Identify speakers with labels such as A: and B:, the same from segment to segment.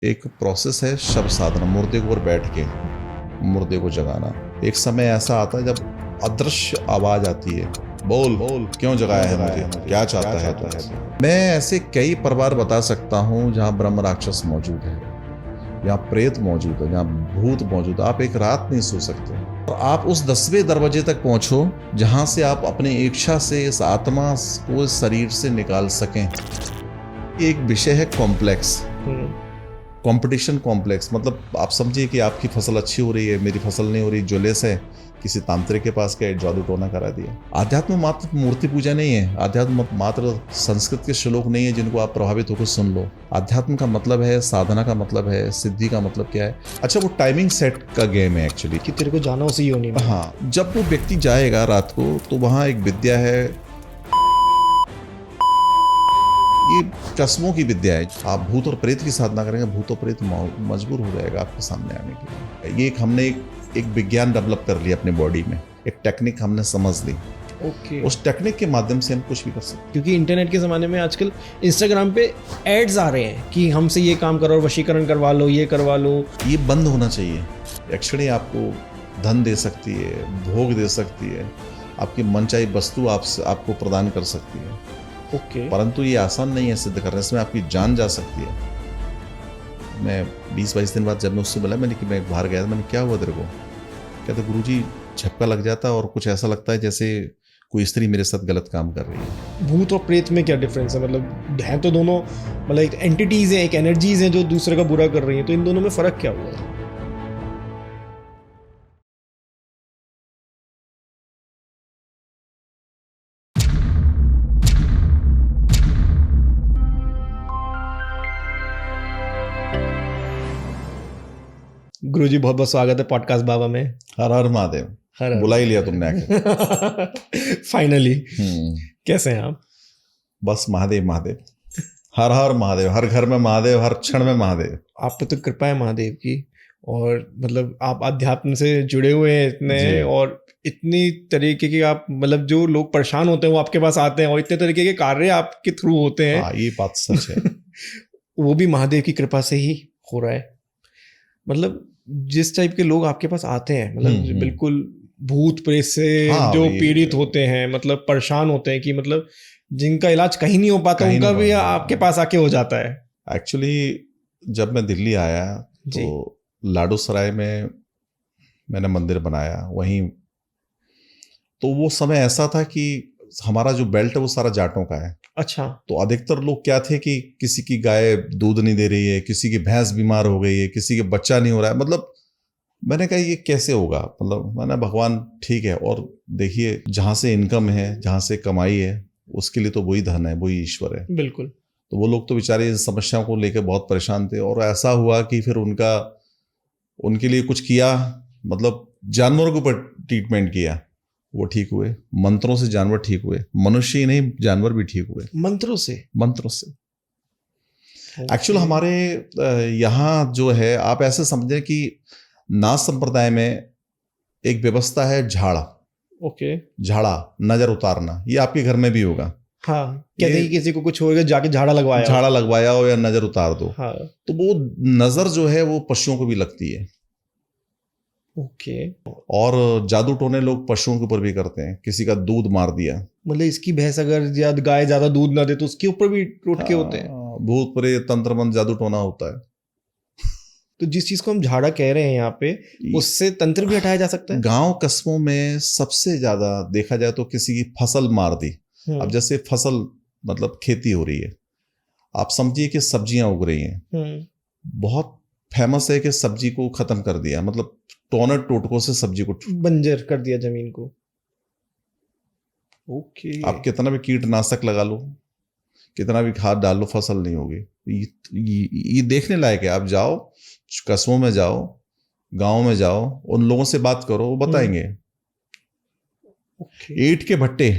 A: एक प्रोसेस है शव साधना, मुर्दे के ऊपर बैठ के मुर्दे को जगाना। एक समय ऐसा आता है जब अदृश्य आवाज आती है, बोल बोल क्यों जगाया है मुझे, क्या चाहता है तुझसे। मैं ऐसे कई परिवार बता सकता हूँ जहाँ ब्रह्म राक्षस मौजूद है, जहाँ प्रेत मौजूद है, जहाँ भूत मौजूद है। आप एक रात नहीं सो सकते और आप उस 10वें दरवाजे तक पहुंचो जहां से आप अपनी इच्छा से इस आत्मा को इस शरीर से निकाल सकें। एक विषय है कॉम्प्लेक्स, कंपटीशन कॉम्प्लेक्स। मतलब आप समझिए कि आपकी फसल अच्छी हो रही है, मेरी फसल नहीं हो रही, ज्वेलर्स है, किसी तांत्रिक के पास गए, जादू टोना करा दिया। आध्यात्म मात्र मूर्ति पूजा नहीं है, आध्यात्म मात्र संस्कृत के श्लोक नहीं है जिनको आप प्रभावित होकर सुन लो। आध्यात्म का मतलब है, साधना का मतलब है, सिद्धि का मतलब क्या है। अच्छा, वो टाइमिंग सेट का गेम है एक्चुअली,
B: कि तेरे को जाना उसी योनि में।
A: हाँ, जब वो व्यक्ति जाएगा रात को तो वहां एक विद्या है, ये चश्मों की विद्या है। आप भूत और प्रेत की साधना करेंगे, भूत और प्रेत मजबूर हो जाएगा आपके सामने आने के लिए। ये हमने एक विज्ञान डेवलप कर लिया अपने बॉडी में, एक टेक्निक हमने समझ ली।
B: ओके।
A: उस टेक्निक के माध्यम से हम कुछ भी कर सकते हैं।
B: क्योंकि इंटरनेट के ज़माने में आजकल इंस्टाग्राम पे एड्स आ रहे हैं कि हमसे ये काम करो, वशीकरण करवा लो, ये करवा लो।
A: ये बंद होना चाहिए। यक्षिणी आपको धन दे सकती है, भोग दे सकती है, आपकी मनचाही वस्तु आपको प्रदान कर सकती है।
B: ओके।
A: परंतु ये आसान नहीं है सिद्ध करने, इसमें आपकी जान जा सकती है। मैं 20-22 दिन बाद जब मैं उससे बोला, मैंने कि मैं बाहर गया था, मैंने क्या हुआ तेरे को, कहते गुरुजी झपका लग जाता है और कुछ ऐसा लगता है जैसे कोई स्त्री मेरे साथ गलत काम कर रही है।
B: भूत और प्रेत में क्या डिफरेंस है? मतलब हैं तो दोनों, मतलब एक एंटिटीज हैं, एक एनर्जीज हैं जो दूसरे का बुरा कर रही हैं, तो इन दोनों में फ़र्क क्या हुआ है? गुरुजी बहुत बहुत स्वागत है पॉडकास्ट बाबा में।
A: हर हर महादेव।
B: हर
A: बुला ही लिया तुमने आके।
B: फाइनली। कैसे हैं आप?
A: बस महादेव महादेव, हर हर महादेव, हर घर में महादेव, हर क्षण में महादेव।
B: आप पे तो कृपा है महादेव की, और मतलब आप अध्यात्म से जुड़े हुए हैं इतने,
A: जी।
B: और इतनी तरीके के आप, मतलब जो लोग परेशान होते हैं वो आपके पास आते हैं, और इतने तरीके के कार्य आपके थ्रू होते हैं।
A: हाँ, ये बात सच है।
B: वो भी महादेव की कृपा से ही हो रहा है। मतलब जिस टाइप के लोग आपके पास आते हैं, मतलब बिल्कुल भूत प्रेत से
A: हाँ,
B: जो पीड़ित होते हैं, मतलब परेशान होते हैं, कि मतलब जिनका इलाज कहीं नहीं हो पाता,
A: कहीं
B: उनका
A: नहीं
B: भी
A: पाता।
B: आपके पास आके हो जाता है।
A: एक्चुअली जब मैं दिल्ली आया
B: जी।
A: तो लाडू सराय में मैंने मंदिर बनाया वहीं। तो वो समय ऐसा था कि हमारा जो बेल्ट है वो सारा जाटों का है।
B: अच्छा।
A: तो अधिकतर लोग क्या थे कि किसी की गाय दूध नहीं दे रही है, किसी की भैंस बीमार हो गई है, किसी के बच्चा नहीं हो रहा है। मतलब मैंने कहा ये कैसे होगा, मतलब मैंने भगवान ठीक है, और देखिए जहाँ से इनकम है, जहाँ से कमाई है, उसके लिए तो वही धन है, वही ईश्वर है।
B: बिल्कुल।
A: तो वो लोग तो बेचारे इस समस्याओं को लेकर बहुत परेशान थे, और ऐसा हुआ कि फिर उनके लिए कुछ किया, मतलब जानवरों के ऊपर ट्रीटमेंट किया, वो ठीक हुए। मंत्रों से जानवर ठीक हुए, मनुष्य ही नहीं जानवर भी ठीक हुए
B: मंत्रों से।
A: मंत्रों से। एक्चुअल हमारे यहाँ जो है, आप ऐसे समझें कि नाथ संप्रदाय में एक व्यवस्था है झाड़ा।
B: ओके।
A: झाड़ा नजर उतारना, ये आपके घर में भी होगा।
B: हाँ, कहते हैं कि किसी को कुछ होगा जाके झाड़ा लगवाया हो।
A: झाड़ा लगवाया हो या नजर उतार दो।
B: हाँ।
A: तो वो नजर जो है वो पशुओं को भी लगती है।
B: ओके।
A: और जादू टोने लोग पशुओं के ऊपर भी करते हैं, किसी का दूध मार दिया।
B: मतलब इसकी भैंस अगर या गाय ज्यादा दूध ना दे तो उसके ऊपर भी टोटके होते हैं।
A: भूत प्रेत तंत्र मंत्र जादू टोना होता है।
B: तो जिस चीज को हम झाड़ा कह रहे हैं यहाँ पे, उससे तंत्र भी हटाया जा सकता है।
A: गांव कस्बों में सबसे ज्यादा देखा जाए तो किसी की फसल मार दी। अब जैसे फसल, मतलब खेती हो रही है, आप समझिए कि सब्जियां उग रही हैं, बहुत फेमस है कि सब्जी को खत्म कर दिया, मतलब टोनर टोटकों से सब्जी को
B: बंजर कर दिया जमीन को। ओके।
A: आप कितना भी कीटनाशक लगा लो, कितना भी खाद डाल लो, फसल नहीं होगी। ये देखने लायक है। आप जाओ कस्बों में, जाओ गांव में, जाओ उन लोगों से बात करो, वो बताएंगे। ईंट के भट्टे,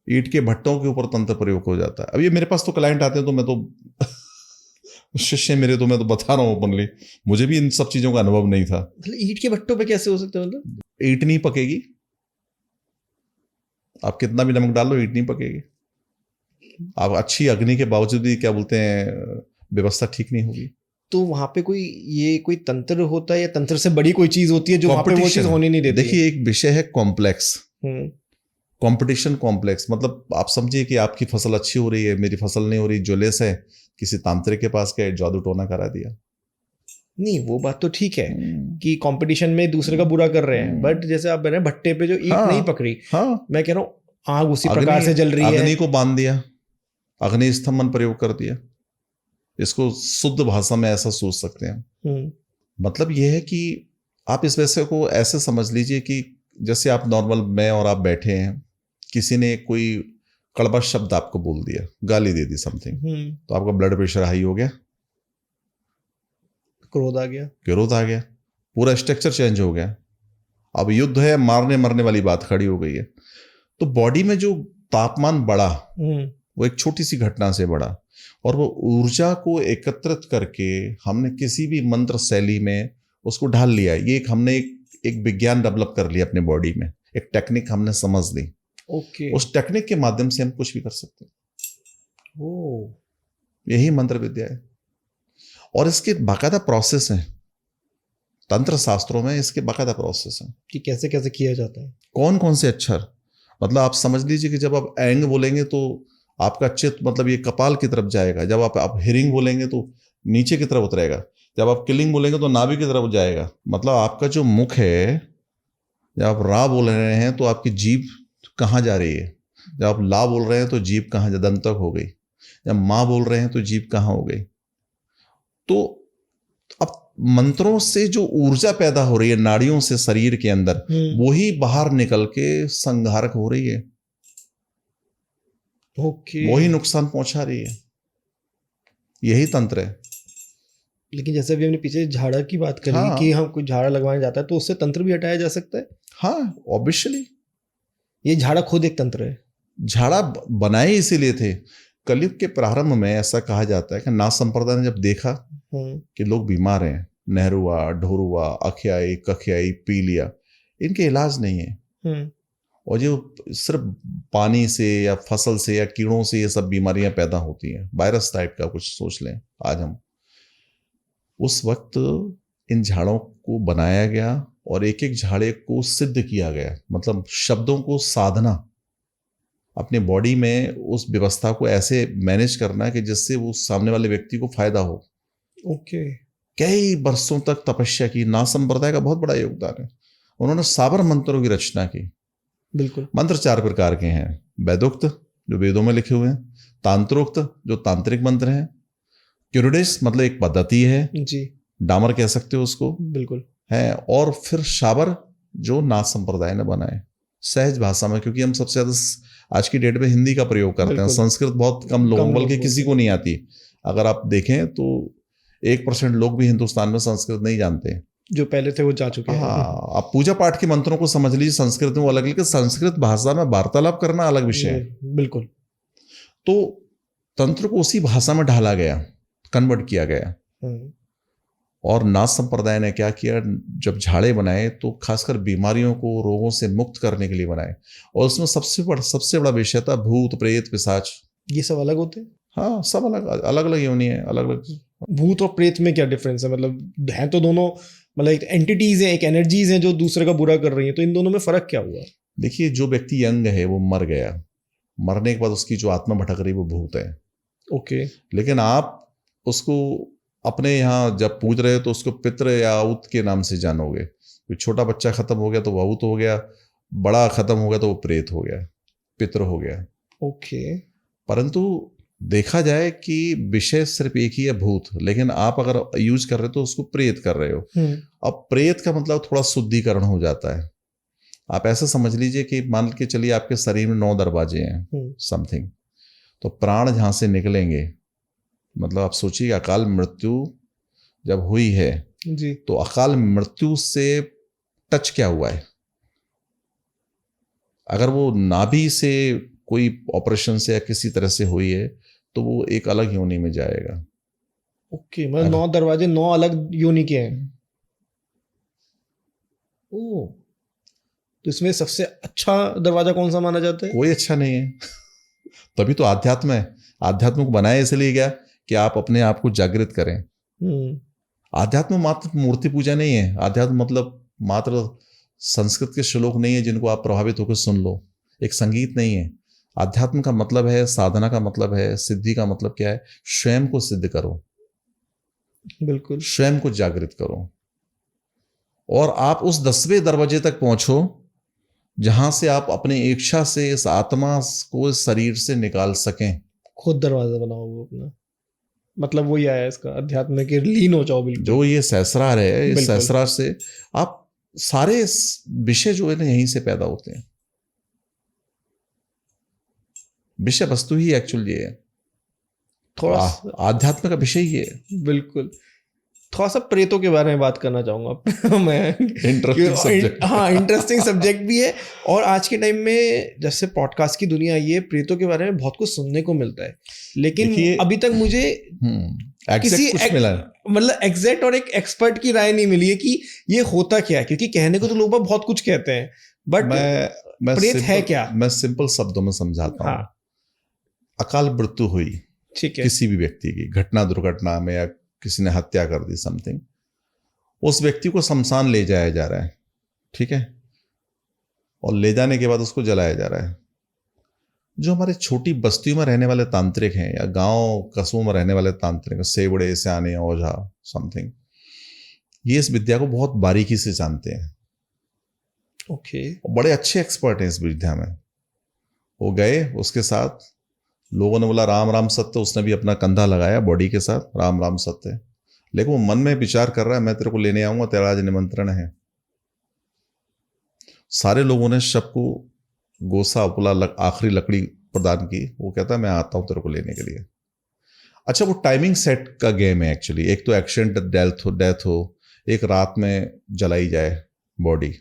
A: ईंट के भट्टों के ऊपर तंत्र प्रयोग हो जाता है। अब ये मेरे पास तो क्लाइंट आते हैं, तो मैं तो शिष्य मेरे, तो मैं तो बता रहा हूँ ओपनली, मुझे भी इन सब चीजों का अनुभव नहीं था।
B: ईंट के भट्टों पे कैसे हो सकता है? मतलब
A: ईंट नहीं पकेगी, आप कितना भी नमक डाल लो ईंट नहीं पकेगी। आप अच्छी अग्नि के बावजूद भी, क्या बोलते हैं, व्यवस्था ठीक नहीं होगी।
B: तो वहां पे कोई तंत्र होता है या तंत्र से बड़ी कोई चीज होती है जो वहां पे वो चीज होने नहीं देती?
A: देखिए, एक विषय है कॉम्प्लेक्स, कंपटीशन कॉम्प्लेक्स। मतलब आप समझिए कि आपकी फसल अच्छी हो रही है, मेरी फसल नहीं हो रही, ज्वेलर्स है, किसी तांत्रिक के पास गए, जादू टोना करा दिया।
B: नहीं, वो बात तो ठीक है कि कंपटीशन में दूसरे का बुरा कर रहे हैं, बट जैसे आप कह रहे हैं भट्टे पे जो ईंट नहीं पकड़ी, मैं कह रहा हूँ आग उसी प्रकार से जल रही है,
A: अग्नि को बांध दिया, अग्नि स्तंभन प्रयोग कर दिया। इसको शुद्ध भाषा में ऐसा सोच सकते हैं। मतलब यह है कि आप इस वैसे को ऐसे समझ लीजिए कि जैसे आप नॉर्मल, मैं और आप बैठे हैं, किसी ने कोई कड़वा शब्द आपको बोल दिया, गाली दे दी समथिंग, तो आपका ब्लड प्रेशर हाई हो गया,
B: क्रोध आ गया,
A: पूरा स्ट्रक्चर चेंज हो गया। अब युद्ध है, मारने मरने वाली बात खड़ी हो गई है। तो बॉडी में जो तापमान बढ़ा वो एक छोटी सी घटना से बढ़ा, और वो ऊर्जा को एकत्रित करके हमने किसी भी मंत्र शैली में उसको ढाल लिया। ये हमने एक विज्ञान डेवलप कर लिया अपने बॉडी में, एक टेक्निक हमने समझ ली। उस टेक्निक के माध्यम से हम कुछ भी कर सकते हैं। यही मंत्र विद्या है, और इसके बाकायदा प्रोसेस है। तंत्र शास्त्रों में इसके बाकायदा प्रोसेस है
B: कि कैसे कैसे किया जाता है,
A: कौन कौन से अक्षर। मतलब आप समझ लीजिए कि जब आप एंग बोलेंगे तो आपका चित्त मतलब ये कपाल की तरफ जाएगा, जब आप हिरिंग बोलेंगे तो नीचे की तरफ उतरेगा, जब आप किलिंग बोलेंगे तो नाभि की तरफ जाएगा। मतलब आपका जो मुख है, जब आप रा बोल रहे हैं तो आपकी जीभ कहाँ जा रही है, जब आप ला बोल रहे हैं तो जीभ कहाँ, दंतक हो गई, जब माँ बोल रहे हैं तो जीभ कहाँ हो गई। तो अब मंत्रों से जो ऊर्जा पैदा हो रही है नाड़ियों से शरीर के अंदर, वही बाहर निकल के संहारक हो रही है, वही नुकसान पहुंचा रही है। यही तंत्र है।
B: लेकिन जैसे अभी हमने पीछे झाड़ा की बात करी, कि हम कोई झाड़ा लगवाने जाता है तो उससे तंत्र भी हटाया जा सकता है।
A: हाँ, ऑब्वियसली।
B: ये झाड़ा खुद एक तंत्र है।
A: झाड़ा बनाए इसीलिए थे। कलयुग के प्रारंभ में ऐसा कहा जाता है कि नाथ संप्रदाय ने जब देखा कि लोग बीमार हैं, नेहरूआ, ढोरुआ, अखियाई, कखियाई, पीलिया, इनके इलाज नहीं है, और जो सिर्फ पानी से या फसल से या कीड़ों से ये सब बीमारियां पैदा होती हैं, वायरस टाइप का कुछ सोच लें आज हम। उस वक्त इन झाड़ों को बनाया गया और एक एक झाड़े को सिद्ध किया गया, मतलब शब्दों को साधना, अपने बॉडी में उस व्यवस्था को ऐसे मैनेज करना कि जिससे वो सामने वाले व्यक्ति को फायदा हो। कई वर्षों तक तपस्या की। नाथ संप्रदाय का बहुत बड़ा योगदान है। उन्होंने साबर मंत्रों की रचना की।
B: बिल्कुल।
A: मंत्र 4 प्रकार के हैं। वैदोक्त, जो वेदों में लिखे हुए हैं, तांत्रोक्त, जो तांत्रिक मंत्र हैं, क्यूरिडिस मतलब एक पद्धति है
B: जी,
A: डामर कह सकते हो उसको,
B: बिल्कुल
A: है, और फिर शाबर जो नाथ संप्रदाय ने बनाए सहज भाषा में, क्योंकि हम सबसे ज्यादा आज की डेट में हिंदी का प्रयोग करते हैं, संस्कृत बहुत कम लोगों, बल्कि किसी को नहीं आती। अगर आप देखें तो 1% लोग भी हिंदुस्तान में संस्कृत नहीं जानते, जो पहले थे वो जा चुके हैं। हाँ, आप पूजा पाठ के मंत्रों को समझ लीजिए, संस्कृत में वो अलग, लेकिन संस्कृत भाषा में वार्तालाप करना अलग विषय है।
B: बिल्कुल।
A: तो तंत्र को उसी भाषा में ढाला गया, कन्वर्ट किया गया। और नाथ संप्रदाय ने क्या किया, जब झाड़े बनाए तो खासकर बीमारियों को, रोगों से मुक्त करने के लिए बनाए, और उसमें सबसे बड़ा विषय था भूत, प्रेत, पिशाच। ये सब अलग होते हैं। हाँ, सब अलग अलग योनि है, अलग अलग।
B: भूत और प्रेत में क्या डिफरेंस है? मतलब है तो दोनों, मतलब एक एंटिटीज है, एक एनर्जीज हैं जो दूसरे का बुरा कर रही हैं, तो इन दोनों में फर्क क्या हुआ?
A: देखिए, जो व्यक्ति यंग है वो मर गया, मरने के बाद उसकी जो आत्मा भटक रही वो भूत है।
B: ओके।
A: लेकिन आप उसको अपने यहाँ जब पूज रहे हो तो उसको पितृ या आउत के नाम से जानोगे। कोई छोटा बच्चा खत्म हो गया तो वो आउत हो गया, बड़ा खत्म हो गया तो वो प्रेत हो गया, पितृ हो गया।
B: ओके।
A: परंतु देखा जाए कि विषय सिर्फ एक ही है, भूत, लेकिन आप अगर यूज कर रहे हो तो उसको प्रेत कर रहे हो। अब प्रेत का मतलब थोड़ा शुद्धिकरण हो जाता है। आप ऐसा समझ लीजिए कि मान के चलिए आपके शरीर में 9 दरवाजे हैं समथिंग, तो प्राण जहां से निकलेंगे, मतलब आप सोचिए अकाल मृत्यु जब हुई है
B: जी,
A: तो अकाल मृत्यु से टच क्या हुआ है? अगर वो नाभि से कोई ऑपरेशन से या किसी तरह से हुई है तो वो एक अलग योनि में जाएगा।
B: ओके, मतलब 9 दरवाजे 9 अलग योनि के हैं। ओह, तो इसमें सबसे अच्छा दरवाजा कौन सा माना जाता है?
A: कोई अच्छा नहीं है। तभी तो आध्यात्म है। आध्यात्म को बनाया इसलिए गया कि आप अपने आप को जागृत करें, आध्यात्म मात्र मूर्ति पूजा नहीं है। आध्यात्म मतलब मात्र संस्कृत के श्लोक नहीं है जिनको आप प्रभावित होकर सुन लो, एक संगीत नहीं है। आध्यात्म का मतलब है, साधना का मतलब है, सिद्धि का मतलब क्या है? स्वयं को सिद्ध करो,
B: बिल्कुल,
A: स्वयं को जागृत करो, और आप उस 10वें दरवाजे तक पहुंचो जहां से आप अपनी इच्छा से इस आत्मा को इस शरीर से निकाल सकें।
B: खुद दरवाजा बनाओ वो अपना, मतलब वही आया इसका अध्यात्म के लीन हो जाओ। बिल्कुल,
A: जो ये सहस्रार है, इस
B: बिल्कुल।
A: सहस्रार से आप सारे विषय जो है ना यहीं से पैदा होते हैं। विषय वस्तु ही एक्चुअली ये है,
B: थोड़ा
A: आध्यात्म का विषय ये है।
B: बिल्कुल। थोड़ा सा प्रेतों के बारे में बात करना चाहूंगा मैं।
A: Interesting subject.
B: हाँ, इंटरेस्टिंग सब्जेक्ट भी है। और आज के टाइम में जैसे पॉडकास्ट की दुनिया आई है, प्रेतों के बारे में बहुत कुछ सुनने को मिलता है, लेकिन अभी तक मुझे किसी मतलब एग्जैक्ट और एक एक्सपर्ट की राय नहीं मिली है कि ये होता क्या है। क्योंकि कहने को तो लोग बहुत कुछ कहते हैं, बट प्रेत है क्या?
A: मैं सिंपल शब्दों में समझाता हूँ। अकाल मृत्यु हुई,
B: ठीक है,
A: किसी भी व्यक्ति की घटना दुर्घटना में, या किसी ने हत्या कर दी समथिंग, उस व्यक्ति को शमशान ले जाया जा रहा है, ठीक है, और ले जाने के बाद उसको जलाया जा रहा है। जो हमारे छोटी बस्तियों में रहने वाले तांत्रिक हैं या गांव कस्बों में रहने वाले तांत्रिक, सेवड़े स्याने ओझा समथिंग, ये इस विद्या को बहुत बारीकी से जानते हैं।
B: ओके,
A: बड़े अच्छे एक्सपर्ट हैं इस विद्या में। वो गए, उसके साथ लोगों ने बोला राम राम सत्य, उसने भी अपना कंधा लगाया बॉडी के साथ, राम राम सत्य, लेकिन वो मन में विचार कर रहा है मैं तेरे को लेने आऊंगा, तेरा आज निमंत्रण है। सारे लोगों ने शव को गोसा उपला आखिरी लकड़ी प्रदान की। वो कहता है मैं आता हूं तेरे को लेने के लिए। अच्छा, वो टाइमिंग सेट का गेम है एक्चुअली। एक तो एक्सीडेंट डेथ हो, एक रात में जलाई जाए बॉडी।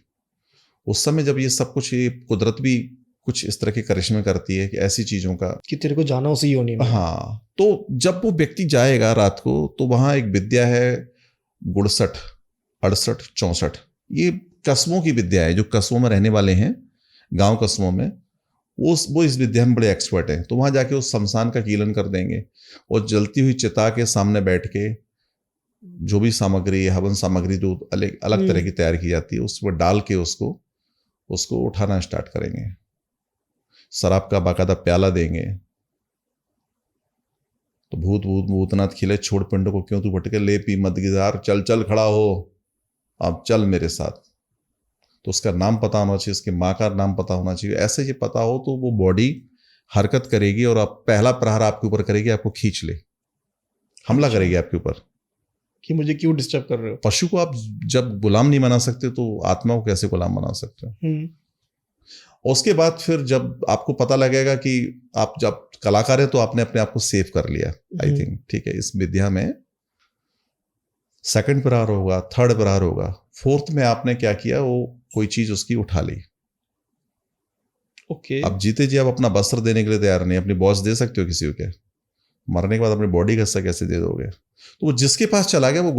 A: उस समय जब ये सब कुछ, ये कुदरत भी कुछ इस तरह के करिश्मे करती है कि ऐसी चीजों का
B: कि तेरे को जाना उसी योनि में।
A: हाँ, तो जब वो व्यक्ति जाएगा रात को, तो वहां एक विद्या है 67, 68, 64, ये कस्बों की विद्या है। जो कस्बों में रहने वाले हैं, गांव कस्बों में, वो इस विद्या में बड़े एक्सपर्ट हैं। तो वहां जाके उस शमशान का कीलन कर देंगे, और जलती हुई चिता के सामने बैठ के जो भी सामग्री, हवन सामग्री जो अलग तरह की तैयार की जाती है, उसमें डाल के उसको उठाना स्टार्ट करेंगे। शराब का बाकायदा प्याला देंगे। तो भूतनाथ खिले, छोड़ पिंड को क्यों तू भटके, ले पी मत गिजार, चल चल खड़ा हो, अब चल मेरे साथ। तो उसका नाम पता होना चाहिए, उसकी माँ का नाम पता होना चाहिए। ऐसे ये पता हो तो वो बॉडी हरकत करेगी, और आप पहला प्रहार आपके ऊपर करेगी, आपको खींच ले, हमला करेगी आपके ऊपर
B: कि मुझे क्यों डिस्टर्ब कर रहे हो।
A: पशु को आप जब गुलाम नहीं बना सकते, तो आत्मा को कैसे गुलाम बना सकते हो? उसके बाद फिर जब आपको पता लगेगा कि आप जब कलाकार है, तो आपने अपने आप को सेव कर लिया, आई थिंक, ठीक है। इस विद्या में सेकंड प्रहार होगा, थर्ड प्रहार होगा, फोर्थ में आपने क्या किया, वो कोई चीज उसकी उठा ली।
B: ओके,
A: अब जीते जी आप अपना वस्त्र देने के लिए तैयार नहीं, अपनी बॉस दे सकते हो किसी को क्या? मरने के बाद अपनी बॉडी का हिस्सा कैसे दे दोगे? तो वो जिसके पास चला गया, वो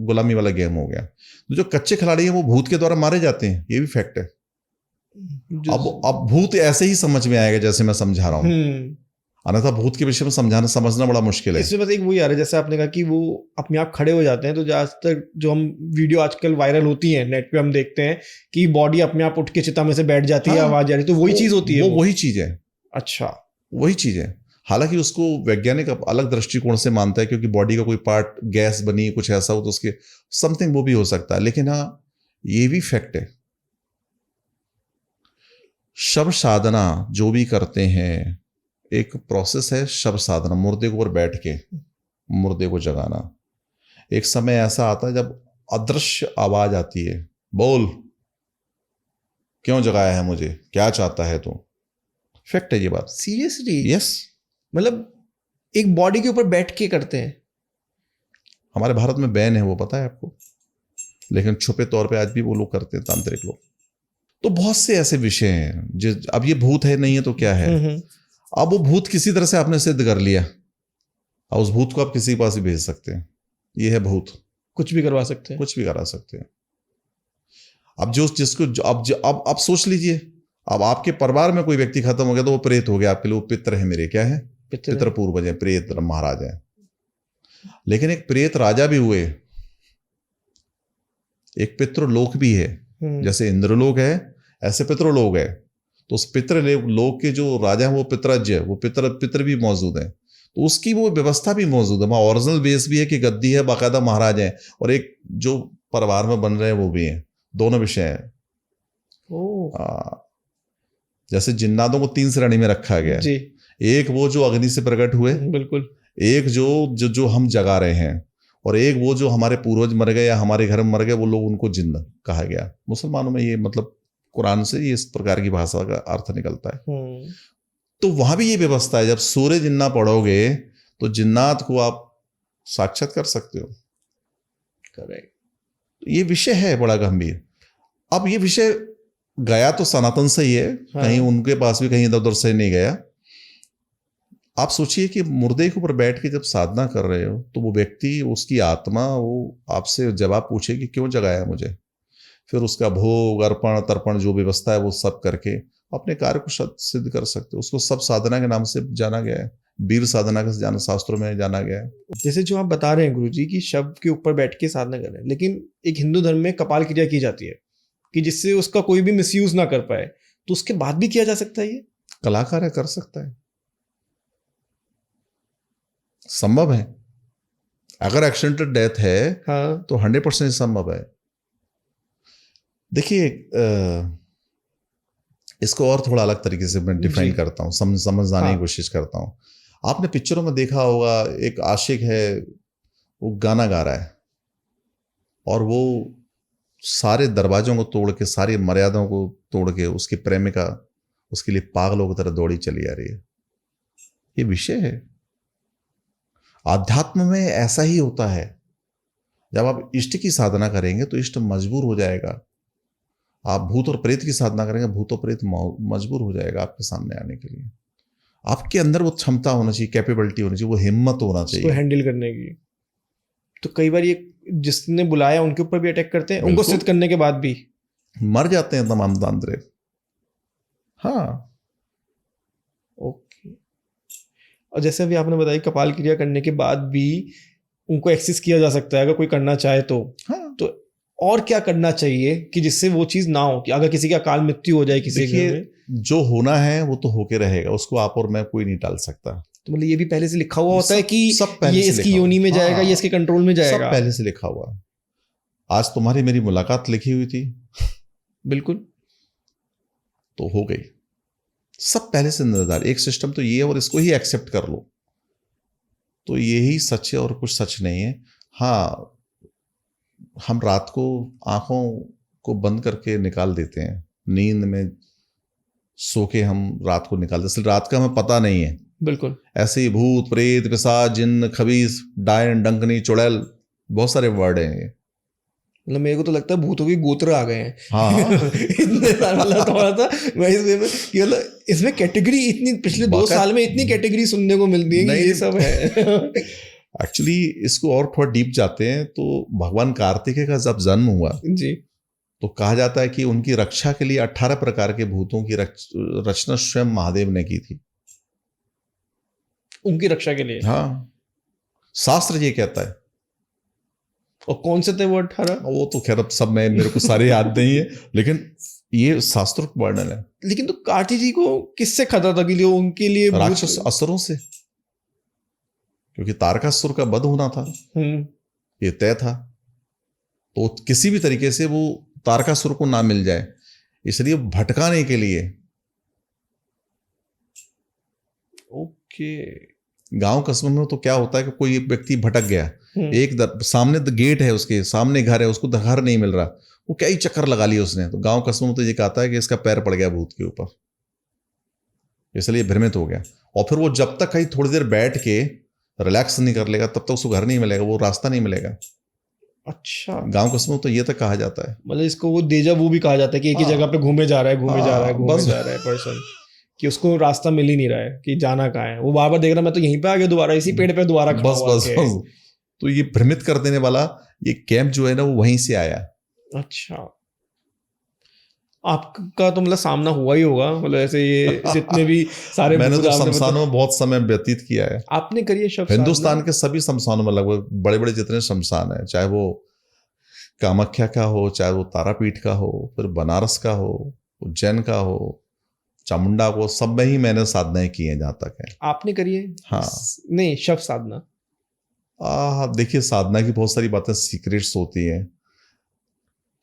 A: गुलामी वाला गेम हो गया। तो जो कच्चे खिलाड़ी हैं, वो भूत के द्वारा मारे जाते हैं, ये भी फैक्ट है। अब भूत ऐसे ही समझ में आएगा जैसे मैं समझा रहा हूँ, अन्यथा भूत के विषय में समझना बड़ा मुश्किल है।
B: इसमें बस एक वही आ रहा है, जैसे आपने कहा कि वो अपने आप खड़े हो जाते हैं। तो ज्यादातर जो हम वीडियो आजकल वायरल होती है नेट पे, हम देखते हैं कि बॉडी अपने आप उठ के चिता में से बैठ जाती है, आवाज आ रही, तो वही चीज होती है।
A: वो वही चीज है।
B: अच्छा,
A: वही चीज है। हालांकि उसको वैज्ञानिक अलग दृष्टिकोण से मानता है, क्योंकि बॉडी का कोई पार्ट गैस बनी, कुछ ऐसा हो तो उसके समथिंग वो भी हो सकता है। लेकिन हाँ, ये भी फैक्ट है, शव साधना जो भी करते हैं, एक प्रोसेस है शव साधना, मुर्दे के ऊपर बैठ के मुर्दे को जगाना। एक समय ऐसा आता है जब अदृश्य आवाज आती है, बोल क्यों जगाया है मुझे, क्या चाहता है तू। फैक्ट है ये बात।
B: सीरियसली?
A: यस।
B: मतलब एक बॉडी के ऊपर बैठ के करते हैं।
A: हमारे भारत में बैन है वो, पता है आपको, लेकिन छुपे तौर पे आज भी वो लोग करते हैं, तांत्रिक लोग। तो बहुत से ऐसे विषय हैं। अब ये भूत है नहीं है तो क्या है, अब वो भूत किसी तरह से आपने सिद्ध कर लिया, और उस भूत को आप किसी के पास भी भेज सकते हैं। ये है भूत,
B: कुछ भी करवा सकते हैं,
A: कुछ भी करा सकते हैं। अब जिसको अब सोच लीजिए, अब आपके परिवार में कोई व्यक्ति खत्म हो गया, तो वो प्रेत हो गया आपके लिए। वो पितर है मेरे, क्या है, पितर पूर्वज है, प्रेत महाराज है। लेकिन एक प्रेत राजा भी हुए, एक पितृलोक भी है। जैसे इंद्रलोक है ऐसे पितृलोक है। तो उस पितृलोक के जो राजा है वो पितृज्य, वो पितर भी मौजूद है। तो उसकी वो व्यवस्था भी मौजूद है। वहाँ ओरिजिनल बेस भी है कि गद्दी है, बाकायदा महाराज है, और एक जो परिवार में बन रहे हैं वो भी है। दोनों विषय है। जैसे जिन्नातों को 3 श्रेणी में रखा गया है। एक वो जो अग्नि से प्रकट हुए,
B: बिल्कुल,
A: एक जो हम जगा रहे हैं, और एक वो जो हमारे पूर्वज मर गए या हमारे घर में मर गए, वो लोग उनको जिन्न कहा गया। मुसलमानों में ये मतलब कुरान से ये इस प्रकार की भाषा का अर्थ निकलता है। तो वहां भी ये व्यवस्था है, जब सूर्य जिन्ना पढ़ोगे तो जिन्नात को आप साक्षात कर सकते हो।
B: करेक्ट।
A: ये विषय है बड़ा गंभीर। अब ये विषय गया तो सनातन से ही है, कहीं उनके पास भी कहीं इधर उधर से नहीं गया। आप सोचिए कि मुर्दे के ऊपर बैठ के जब साधना कर रहे हो तो वो व्यक्ति, उसकी आत्मा, वो आपसे जवाब पूछेगी क्यों जगाया मुझे। फिर उसका भोग अर्पण तर्पण जो व्यवस्था है वो सब करके अपने कार्य को सिद्ध कर सकते हो। उसको सब साधना के नाम से जाना गया है, वीर साधना के जाना शास्त्रों में जाना गया है।
B: जैसे जो आप बता रहे हैं गुरुजी की शव के ऊपर बैठ के साधना कर रहे हैं, लेकिन एक हिंदू धर्म में कपाल क्रिया की जाती है कि जिससे उसका कोई भी मिसयूज ना कर पाए, तो उसके बाद भी किया जा सकता है। ये
A: कलाकार है, कर सकता है, संभव है। अगर एक्सीडेंटल डेथ है तो 100% संभव है। देखिए इसको और थोड़ा अलग तरीके से मैं डिफाइन करता हूँ, समझाने की कोशिश करता हूँ। आपने पिक्चरों में देखा होगा, एक आशिक है, वो गाना गा रहा है और वो सारे दरवाजों को तोड़ के, सारी मर्यादाओं को तोड़ के उसकी प्रेमिका उसके लिए पागलों की तरह दौड़ी चली आ रही है। ये विषय है। आध्यात्म में ऐसा ही होता है। जब आप इष्ट की साधना करेंगे तो इष्ट मजबूर हो जाएगा। आप भूत और प्रेत की साधना करेंगे, भूत और प्रेत मजबूर हो जाएगा आपके सामने आने के लिए। आपके अंदर वो क्षमता होना चाहिए, कैपेबिलिटी होनी चाहिए, वो हिम्मत होना चाहिए
B: उसको हैंडल करने की। तो कई बार ये जिसने बुलाया उनके ऊपर भी अटैक करते हैं, उनको सिद्ध करने के बाद भी
A: मर जाते हैं तमाम दांद्रे। हाँ,
B: ओके। और जैसे अभी आपने बताया कपाल क्रिया करने के बाद भी उनको एक्सेस किया जा सकता है अगर कोई करना चाहे तो।
A: हाँ, तो
B: और क्या करना चाहिए कि जिससे वो चीज ना हो, कि अगर किसी का अकाल मृत्यु हो जाए किसी के,
A: जो होना है वो तो होके रहेगा, उसको आप और मैं कोई नहीं टाल सकता।
B: तो मतलब ये भी पहले से लिखा हुआ होता है कि
A: सब पहले
B: ये इसकी योनि में जाएगा, ये इसके कंट्रोल में जाएगा,
A: सब पहले से लिखा हुआ। आज तुम्हारी मेरी मुलाकात लिखी हुई थी,
B: बिल्कुल,
A: तो हो गई। सब पहले से निर्धारित एक सिस्टम तो ये है, और इसको ही एक्सेप्ट कर लो तो यही सच है और कुछ सच नहीं है। हाँ, हम रात को आंखों को बंद करके निकाल देते हैं, नींद में सो के हम रात को निकाल देते, रात का हमें पता नहीं है।
B: बिल्कुल
A: ऐसे ही भूत प्रेत पिशाच जिन्न खबीस डायन डंकनी चुड़ैल बहुत सारे वर्ड हैं ये।
B: मतलब मेरे को तो लगता है भूतों के गोत्र आ गए हैं।
A: हाँ
B: इतने सारा थोड़ा सा मैं मतलब इसमें कैटेगरी इतनी पिछले 2 साल में इतनी कैटेगरी सुनने को मिलती है कि ये सब है।
A: एक्चुअली इसको और थोड़ा डीप जाते हैं तो भगवान कार्तिकेय का जब जन्म हुआ
B: जी,
A: तो कहा जाता है कि उनकी रक्षा के लिए 18 प्रकार के भूतों की रचना स्वयं महादेव ने की थी,
B: उनकी रक्षा के लिए।
A: हाँ, शास्त्र ये कहता है।
B: और कौन से थे वो 18?
A: वो तो खैर अब सब मैं मेरे को सारे याद नहीं है, लेकिन ये शास्त्र वर्णन है।
B: लेकिन तो कार्ति जी को किससे खतरा था? के लिए उनके लिए
A: राक्षस असुरों से, क्योंकि तारकासुर का वध होना था, ये तय था। तो किसी भी तरीके से वो तारकासुर को ना मिल जाए, इसलिए भटकाने के लिए।
B: ओके।
A: गांव कस्बों में तो क्या होता है कि कोई एक व्यक्ति भटक गया, एक सामने गेट है, उसके सामने घर है, उसको घर नहीं मिल रहा, वो कई चक्कर लगा लिए उसने, तो गांव कस्बों में तो ये कहता है कि इसका पैर पड़ गया भूत के ऊपर, इसलिए भ्रमित हो गया। और फिर वो जब तक कहीं थोड़ी देर बैठ के रिलैक्स नहीं कर लेगा तब तक उसको घर नहीं मिलेगा, वो रास्ता नहीं मिलेगा।
B: अच्छा,
A: गांव कस्बों तो ये तक कहा जाता है।
B: मतलब इसको वो देजा वो भी कहा जाता है कि एक ही जगह पे घूमे जा रहा है पर्सन, कि उसको रास्ता मिल ही नहीं रहा है कि जाना कहाँ है। वो बार बार देख रहा मैं तो यहीं पे आ गया दोबारा, इसी पेड़ पे दोबारा खड़ा हुआ है।
A: तो ये भ्रमित कर देने वाला ये कैंप जो है ना वो वहीं से आया।
B: अच्छा। आपका तो मतलब सामना हुआ ही होगा, मतलब ऐसे ये जितने भी सारे
A: मैंने तो शमशानों में बहुत समय व्यतीत किया है।
B: आपने करिए शव
A: हिंदुस्तान के सभी शमशानों में लगभग बड़े बड़े जितने शमशान है, चाहे वो कामाख्या का हो, चाहे वो तारापीठ का हो, फिर बनारस का हो, उज्जैन का हो, चामुंडा को, सब में ही मैंने साधनाएं की हैं जहां तक है।
B: आपने करिए?
A: हाँ।
B: नहीं, शव साधना
A: देखिए, साधना की बहुत सारी बातें सीक्रेट्स होती हैं,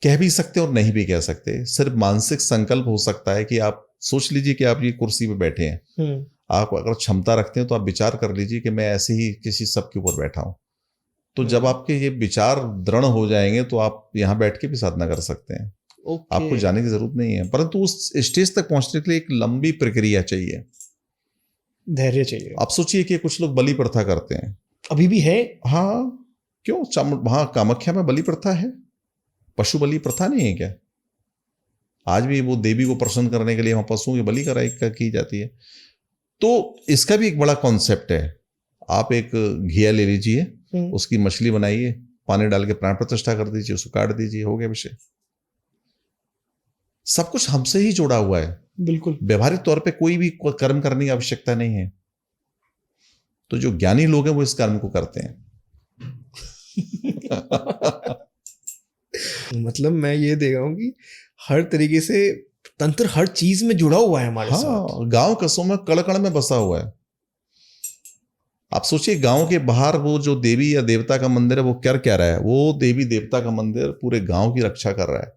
A: कह भी सकते और नहीं भी कह सकते। सिर्फ मानसिक संकल्प हो सकता है कि आप सोच लीजिए कि आप ये कुर्सी पे बैठे हैं, आप अगर क्षमता रखते हैं तो आप विचार कर लीजिए कि मैं ऐसे ही किसी सब के ऊपर बैठा हूं। तो जब आपके ये विचार दृढ़ हो जाएंगे तो आप यहाँ बैठ के भी साधना कर सकते हैं। आपको जाने की जरूरत नहीं है, परंतु उस स्टेज तक पहुंचने के लिए एक लंबी प्रक्रिया चाहिए,
B: धैर्य चाहिए।
A: आप सोचिए कि कुछ लोग बलि प्रथा करते हैं,
B: अभी भी है?
A: हाँ, क्यों, वहां कामाख्या में बलि प्रथा है, पशु बलि प्रथा नहीं है क्या? आज भी वो देवी को प्रसन्न करने के लिए वहां पशुओं की बलि की जाती है। तो इसका भी एक बड़ा कॉन्सेप्ट है। आप एक घिया ले लीजिए, उसकी मछली बनाइए, पानी डाल के प्राण प्रतिष्ठा कर दीजिए, उसको काट दीजिए, हो गया विषय। सब कुछ हमसे ही जुड़ा हुआ है,
B: बिल्कुल।
A: व्यवहारिक तौर पे कोई भी कर्म करने की आवश्यकता नहीं है। तो जो ज्ञानी लोग हैं वो इस कर्म को करते हैं।
B: मतलब मैं ये देख रहा हूं कि हर तरीके से तंत्र हर चीज में जुड़ा हुआ है हमारे साथ।
A: गांव कस्बों में कड़-कड़ में बसा हुआ है। आप सोचिए, गांव के बाहर वो जो देवी या देवता का मंदिर है वो कर क्या रहा है? वो देवी देवता का मंदिर पूरे गांव की रक्षा कर रहा है।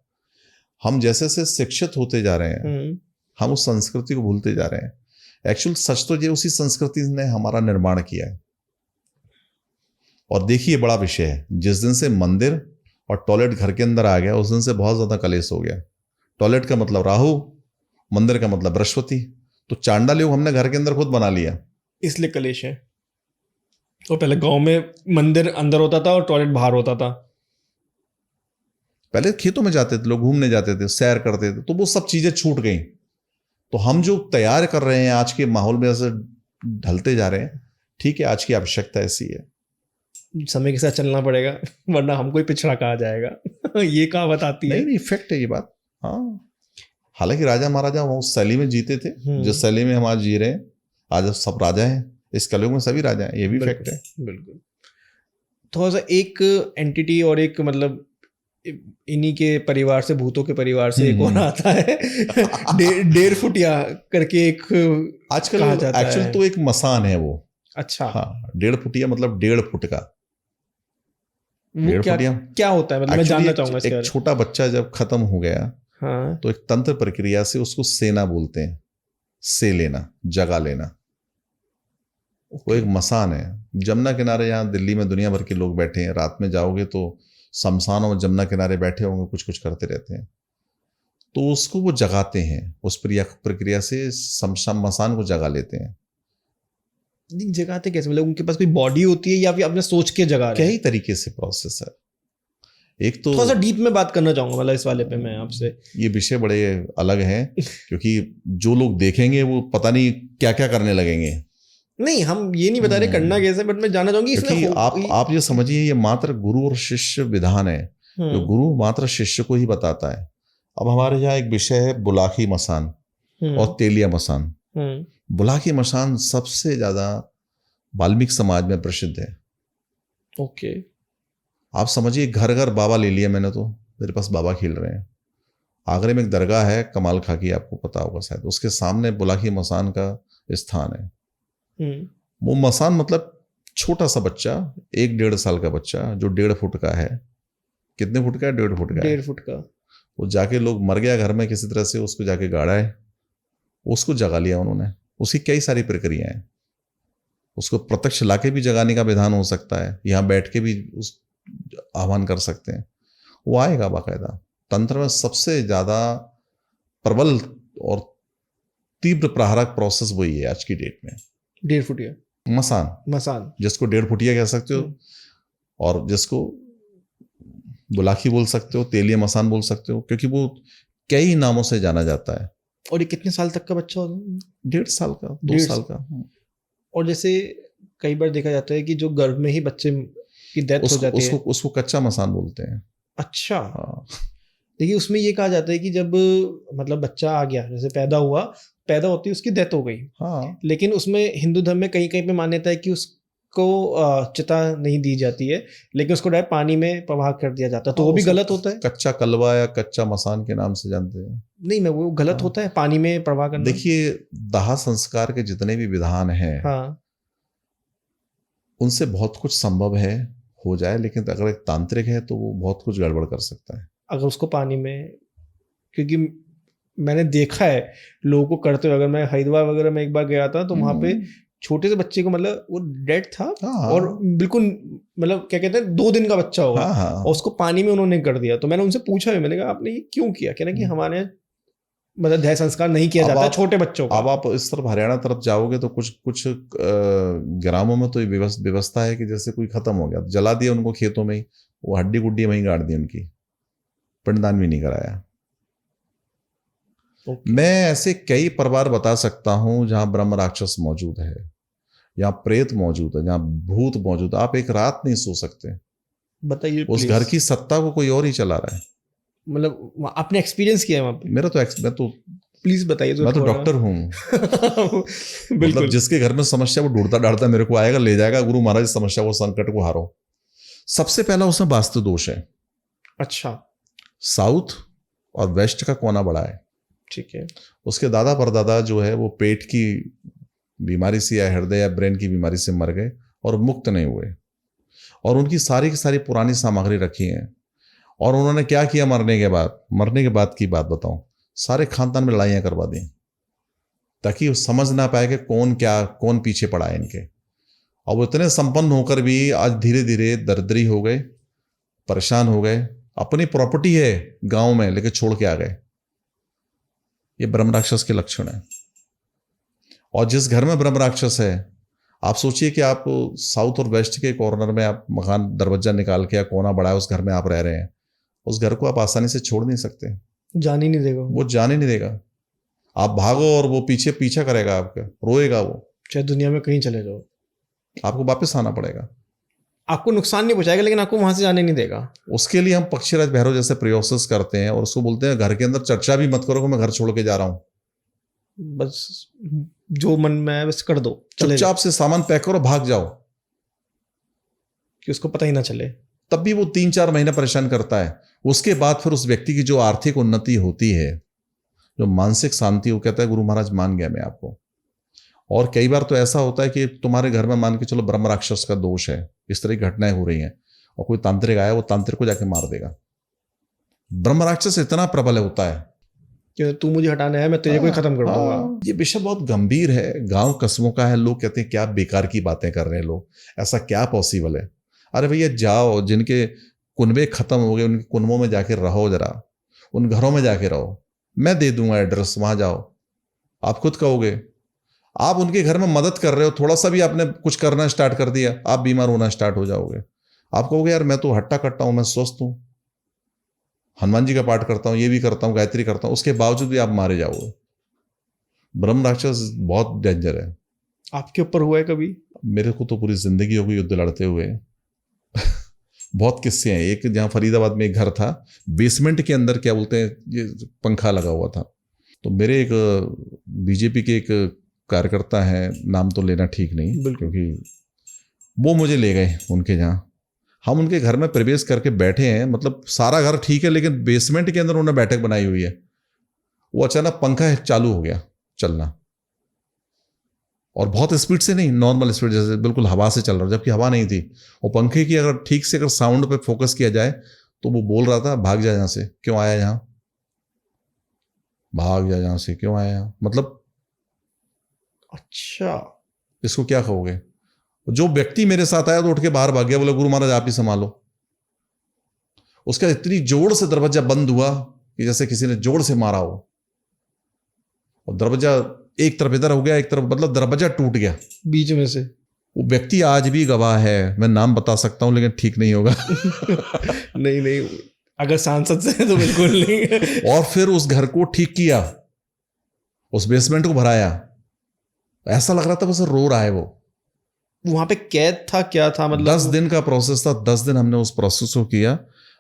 A: हम जैसे से शिक्षित होते जा रहे हैं, हम उस संस्कृति को भूलते जा रहे हैं। एक्चुअल सच तो ये उसी संस्कृति ने हमारा निर्माण किया है। और देखिए, बड़ा विषय है, जिस दिन से मंदिर और टॉयलेट घर के अंदर आ गया उस दिन से बहुत ज्यादा कलेश हो गया। टॉयलेट का मतलब राहु, मंदिर का मतलब बृहस्पति। तो चांडाल योग हमने घर के अंदर खुद बना लिया, इसलिए कलेश है।
B: तो पहले गांव में मंदिर अंदर होता था और टॉयलेट बाहर होता था।
A: पहले खेतों में जाते थे लोग, घूमने जाते थे, सैर करते थे, तो वो सब चीजें छूट गई। तो हम जो तैयार कर रहे हैं आज के माहौल में, ऐसे ढलते जा रहे हैं, ठीक है, आज की आवश्यकता ऐसी है,
B: समय के साथ चलना पड़ेगा, वरना हमको ही पिछड़ा कहा जाएगा। ये कहावत आती है।
A: नहीं, फैक्ट है ये बात। हाँ, हालांकि राजा महाराजा वो उस शैली में जीते थे जिस शैली में हम आज जी रहे हैं। आज सब राजा हैं, इस कलयुग में सभी राजा हैं, ये भी फैक्ट है। बिल्कुल।
B: थोड़ा सा एक एंटिटी और एक मतलब इन्हीं के परिवार से, भूतों के परिवार से एक और आता है, 1.5 फुटिया करके एक
A: आजकल एक्चुअल तो एक मसान है वो।
B: अच्छा।
A: हाँ, 1.5 फुटिया मतलब 1.5 फुट का।
B: वो क्या होता है, मतलब मैं जानना चाहूंगा।
A: एक छोटा बच्चा जब खत्म हो गया, हाँ, तो एक तंत्र प्रक्रिया से उसको सेना बोलते हैं, से लेना, जगा लेना। वो एक मसान है जमुना किनारे। यहाँ दिल्ली में दुनिया भर के लोग बैठे हैं, रात में जाओगे तो शमशानों में जमुना किनारे बैठे होंगे, कुछ कुछ करते रहते हैं। तो उसको वो जगाते हैं, उस प्रक्रिया से मसान को जगा लेते हैं।
B: जगाते कैसे, मतलब उनके पास कोई बॉडी होती है या फिर अपने सोच के जगा रहे हैं?
A: कई तरीके से प्रोसेस है। एक तो
B: थोड़ा सा डीप में बात करना चाहूंगा, मतलब इस वाले पे मैं आपसे।
A: ये विषय बड़े अलग हैं, क्योंकि जो लोग देखेंगे वो पता नहीं क्या क्या करने लगेंगे।
B: नहीं, हम ये नहीं बता रहे करना कैसे, बट मैं जानना चाहूंगी
A: इसमें आप ये समझिए, ये मात्र गुरु और शिष्य विधान है, जो गुरु मात्र शिष्य को ही बताता है। अब हमारे यहाँ एक विषय है बुलाकी मसान और तेलिया मसान। बुलाकी मसान सबसे ज्यादा वाल्मीकि समाज में प्रसिद्ध है।
B: ओके।
A: आप समझिए, घर घर बाबा ले लिया मैंने, तो मेरे पास बाबा खेल रहे हैं। आगरे में एक दरगाह है कमाल खाकी, आपको पता होगा शायद, उसके सामने बुलाकी मसान का स्थान है। वो मसान मतलब छोटा सा बच्चा, 1-1.5 साल का बच्चा जो 1.5 फुट का है। कितने फुट का है? 1.5 फुट का।
B: 1.5 फुट का।
A: वो जाके लोग मर गया घर में किसी तरह से, उसको जाके गाड़ा है, उसको जगा लिया उन्होंने। उसकी कई सारी प्रक्रियाएं, उसको प्रत्यक्ष लाके भी जगाने का विधान हो सकता है, यहाँ बैठ के भी उस आह्वान कर सकते हैं, वो आएगा बाकायदा। तंत्र में सबसे ज्यादा प्रबल और तीव्र प्रहारक प्रोसेस वही है आज की डेट में।
B: 1.5 फुटिया
A: मसान, जिसको 1.5 फुटिया कह सकते हो, और जिसको बुलाकी बोल सकते हो, तेलिया मसान बोल सकते हो, क्योंकि वो कई नामों से जाना जाता है।
B: और ये कितने साल तक का बच्चा होता है?
A: 1.5 साल का, 2 साल का।
B: और जैसे कई बार देखा जाता है कि जो गर्भ में ही बच्चे की डेथ हो जाती है,
A: उसको कच्चा मसान बोलते हैं।
B: अच्छा।
A: हाँ।
B: देखिए उसमें ये कहा जाता है कि जब मतलब बच्चा आ गया, जैसे पैदा होती है उसकी डेथ हो गई,
A: हाँ,
B: लेकिन उसमें हिंदू धर्म में कहीं कहीं पे मान्यता है कि उसको चिता नहीं दी जाती है, लेकिन उसको डायरेक्ट पानी में प्रवाह कर दिया जाता है, तो वो भी गलत होता है।
A: कच्चा कलवा या कच्चा मसान के नाम से जानते हैं।
B: नहीं, मैं वो गलत होता है पानी में प्रवाह करना।
A: देखिए दाह संस्कार के जितने भी विधान हैं,
B: हाँ,
A: उनसे बहुत कुछ संभव है हो जाए, लेकिन अगर एक तांत्रिक है तो वो बहुत कुछ गड़बड़ कर सकता है
B: अगर उसको पानी में, क्योंकि मैंने देखा है लोगों को करते हुए। अगर मैं हरिद्वार वगैरह में एक बार गया था तो वहां पे छोटे से बच्चे को, मतलब वो डेड था, और बिल्कुल मतलब क्या कहते हैं 2 दिन का बच्चा होगा, और उसको पानी में उन्होंने कर दिया। तो मैंने उनसे पूछा है, मैंने कहा आपने ये क्यों किया? कहना कि हमारे मतलब देह संस्कार नहीं किया जाता छोटे बच्चों का।
A: अब आप इस तरफ हरियाणा तरफ जाओगे तो कुछ ग्रामों में तो ये व्यवस्था है कि जैसे कोई खत्म हो गया तो जला दिया उनको खेतों में ही, वो हड्डी गुड्डी वहीं गाड़ दी उनकी, पिंडदान भी नहीं कराया। मैं ऐसे कई परिवार बता सकता हूं जहां ब्रह्म राक्षस मौजूद है, जहां प्रेत मौजूद है, जहां भूत मौजूद है। आप एक रात नहीं सो सकते।
B: बताइए,
A: उस घर की सत्ता को कोई और ही चला रहा है।
B: मतलब आपने एक्सपीरियंस किया है वहां पे?
A: मैं तो
B: प्लीज बताइए।
A: मैं तो डॉक्टर हूँ। मतलब जिसके घर में समस्या वो ढूंढता डालता मेरे को आएगा, ले जाएगा, गुरु महाराज समस्या को, संकट को हारो। सबसे पहला उसमें वास्तु दोष है।
B: अच्छा।
A: साउथ और वेस्ट का कोना बड़ा है,
B: ठीक है।
A: उसके दादा परदादा जो है वो पेट की बीमारी से या हृदय या ब्रेन की बीमारी से मर गए और मुक्त नहीं हुए, और उनकी सारी की सारी पुरानी सामग्री रखी है। और उन्होंने क्या किया मरने के बाद की बात बताऊं, सारे खानदान में लड़ाइयां करवा दी ताकि वो समझ ना पाए कि कौन पीछे पड़ा है इनके। और वो इतने संपन्न होकर भी आज धीरे धीरे दरिद्री हो गए, परेशान हो गए। अपनी प्रॉपर्टी है गांव में लेके छोड़ के आ गए। ये ब्रह्म राक्षस के लक्षण है। और जिस घर में ब्रह्म राक्षस है, आप सोचिए कि आप साउथ और वेस्ट के कॉर्नर में आप मकान दरवाजा निकाल के या कोना बड़ा है उस घर में आप रह रहे हैं, उस घर को आप आसानी से छोड़ नहीं सकते।
B: जान ही नहीं देगा
A: वो जान ही नहीं देगा। आप भागो और वो पीछा करेगा आपका, रोएगा वो,
B: चाहे दुनिया में कहीं चले जाओ,
A: आपको वापस आना पड़ेगा।
B: आपको नुकसान नहीं पहुंचाएगा लेकिन आपको वहां से जाने नहीं देगा।
A: उसके लिए हम पक्षीराज भैरव जैसे प्रयास करते हैं और उसको बोलते हैं घर के अंदर चर्चा भी मत करो कि मैं घर छोड़ के जा रहा हूं,
B: बस जो मन में है बस कर दो,
A: चुपचाप से सामान पैक करो, भाग जाओ,
B: कि उसको पता ही ना चले।
A: तब भी वो 3-4 महीने परेशान करता है। उसके बाद फिर उस व्यक्ति की जो आर्थिक उन्नति होती है, जो मानसिक शांति, वो कहता है गुरु महाराज मान गया मैं आपको। और कई बार तो ऐसा होता है कि तुम्हारे घर में मान के चलो ब्रह्म राक्षस का दोष है, इस तरह की घटनाएं हो रही हैं, और कोई तांत्रिक आया, वो तांत्रिक को जाके मार देगा। ब्रह्म राक्षस इतना प्रबल होता है
B: कि तू मुझे हटाना है, मैं तुझे कोई खत्म कर दूंगा।
A: ये विषय बहुत गंभीर है, गांव कस्बों का है। लोग कहते हैं क्या बेकार की बातें कर रहे हैं लोग, ऐसा क्या पॉसिबल है? अरे भैया जाओ, जिनके कुनबे खत्म हो गए उनके कुनबों में जाके रहो, जरा उन घरों में जाके रहो। मैं दे दूंगा एड्रेस, वहां जाओ। आप खुद कहोगे आप उनके घर में मदद कर रहे हो, थोड़ा सा भी आपने कुछ करना स्टार्ट कर दिया, आप बीमार होना स्टार्ट हो जाओगे। आप कहोगे यार मैं तो हट्टा कट्टा हूं, मैं स्वस्थ हूं, हनुमान जी का पाठ करता हूं, ये भी करता हूं, गायत्री करता हूं, उसके बावजूद भी आप मारे जाओगे। ब्रह्म राक्षस बहुत डेंजर है।
B: आपके ऊपर हुआ है कभी?
A: मेरे को तो पूरी जिंदगी हो गई युद्ध लड़ते हुए। बहुत किस्से हैं। एक जहां फरीदाबाद में एक घर था, बेसमेंट के अंदर क्या बोलते हैं, ये पंखा लगा हुआ था। तो मेरे एक बीजेपी के एक कार्यकर्ता है, नाम तो लेना ठीक नहीं क्योंकि वो मुझे ले गए उनके जहाँ। हम उनके घर में प्रवेश करके बैठे हैं, मतलब सारा घर ठीक है लेकिन बेसमेंट के अंदर उन्होंने बैठक बनाई हुई है। वो अचानक पंखा चालू हो गया चलना, और बहुत स्पीड से नहीं, नॉर्मल स्पीड, जैसे बिल्कुल हवा से चल रहा, जबकि हवा नहीं थी। वो पंखे की अगर ठीक से अगर साउंड पे फोकस किया जाए तो वो बोल रहा था भाग जा यहाँ से, क्यों आया यहाँ, भाग जा यहाँ से, क्यों आया यहाँ। मतलब
B: अच्छा,
A: इसको क्या कहोगे? जो व्यक्ति मेरे साथ आया तो उठ के बाहर भाग गया, बोले गुरु महाराज आप ही संभालो। उसका इतनी जोर से दरवाजा बंद हुआ कि जैसे किसी ने जोर से मारा हो, और दरवाजा एक तरफ इधर हो गया, एक तरफ, मतलब दरवाजा टूट गया
B: बीच में से।
A: वो व्यक्ति आज भी गवाह है, मैं नाम बता सकता हूं लेकिन ठीक नहीं होगा।
B: नहीं, अगर सांसद से तो बिल्कुल नहीं।
A: और फिर उस घर को ठीक किया, उस बेसमेंट को भराया, ऐसा लग रहा था बस रो रहा है वो।
B: वहां पे कैद था, क्या था मतलब?
A: 10 दिन का प्रोसेस था, 10 दिन हमने उस प्रोसेस को किया।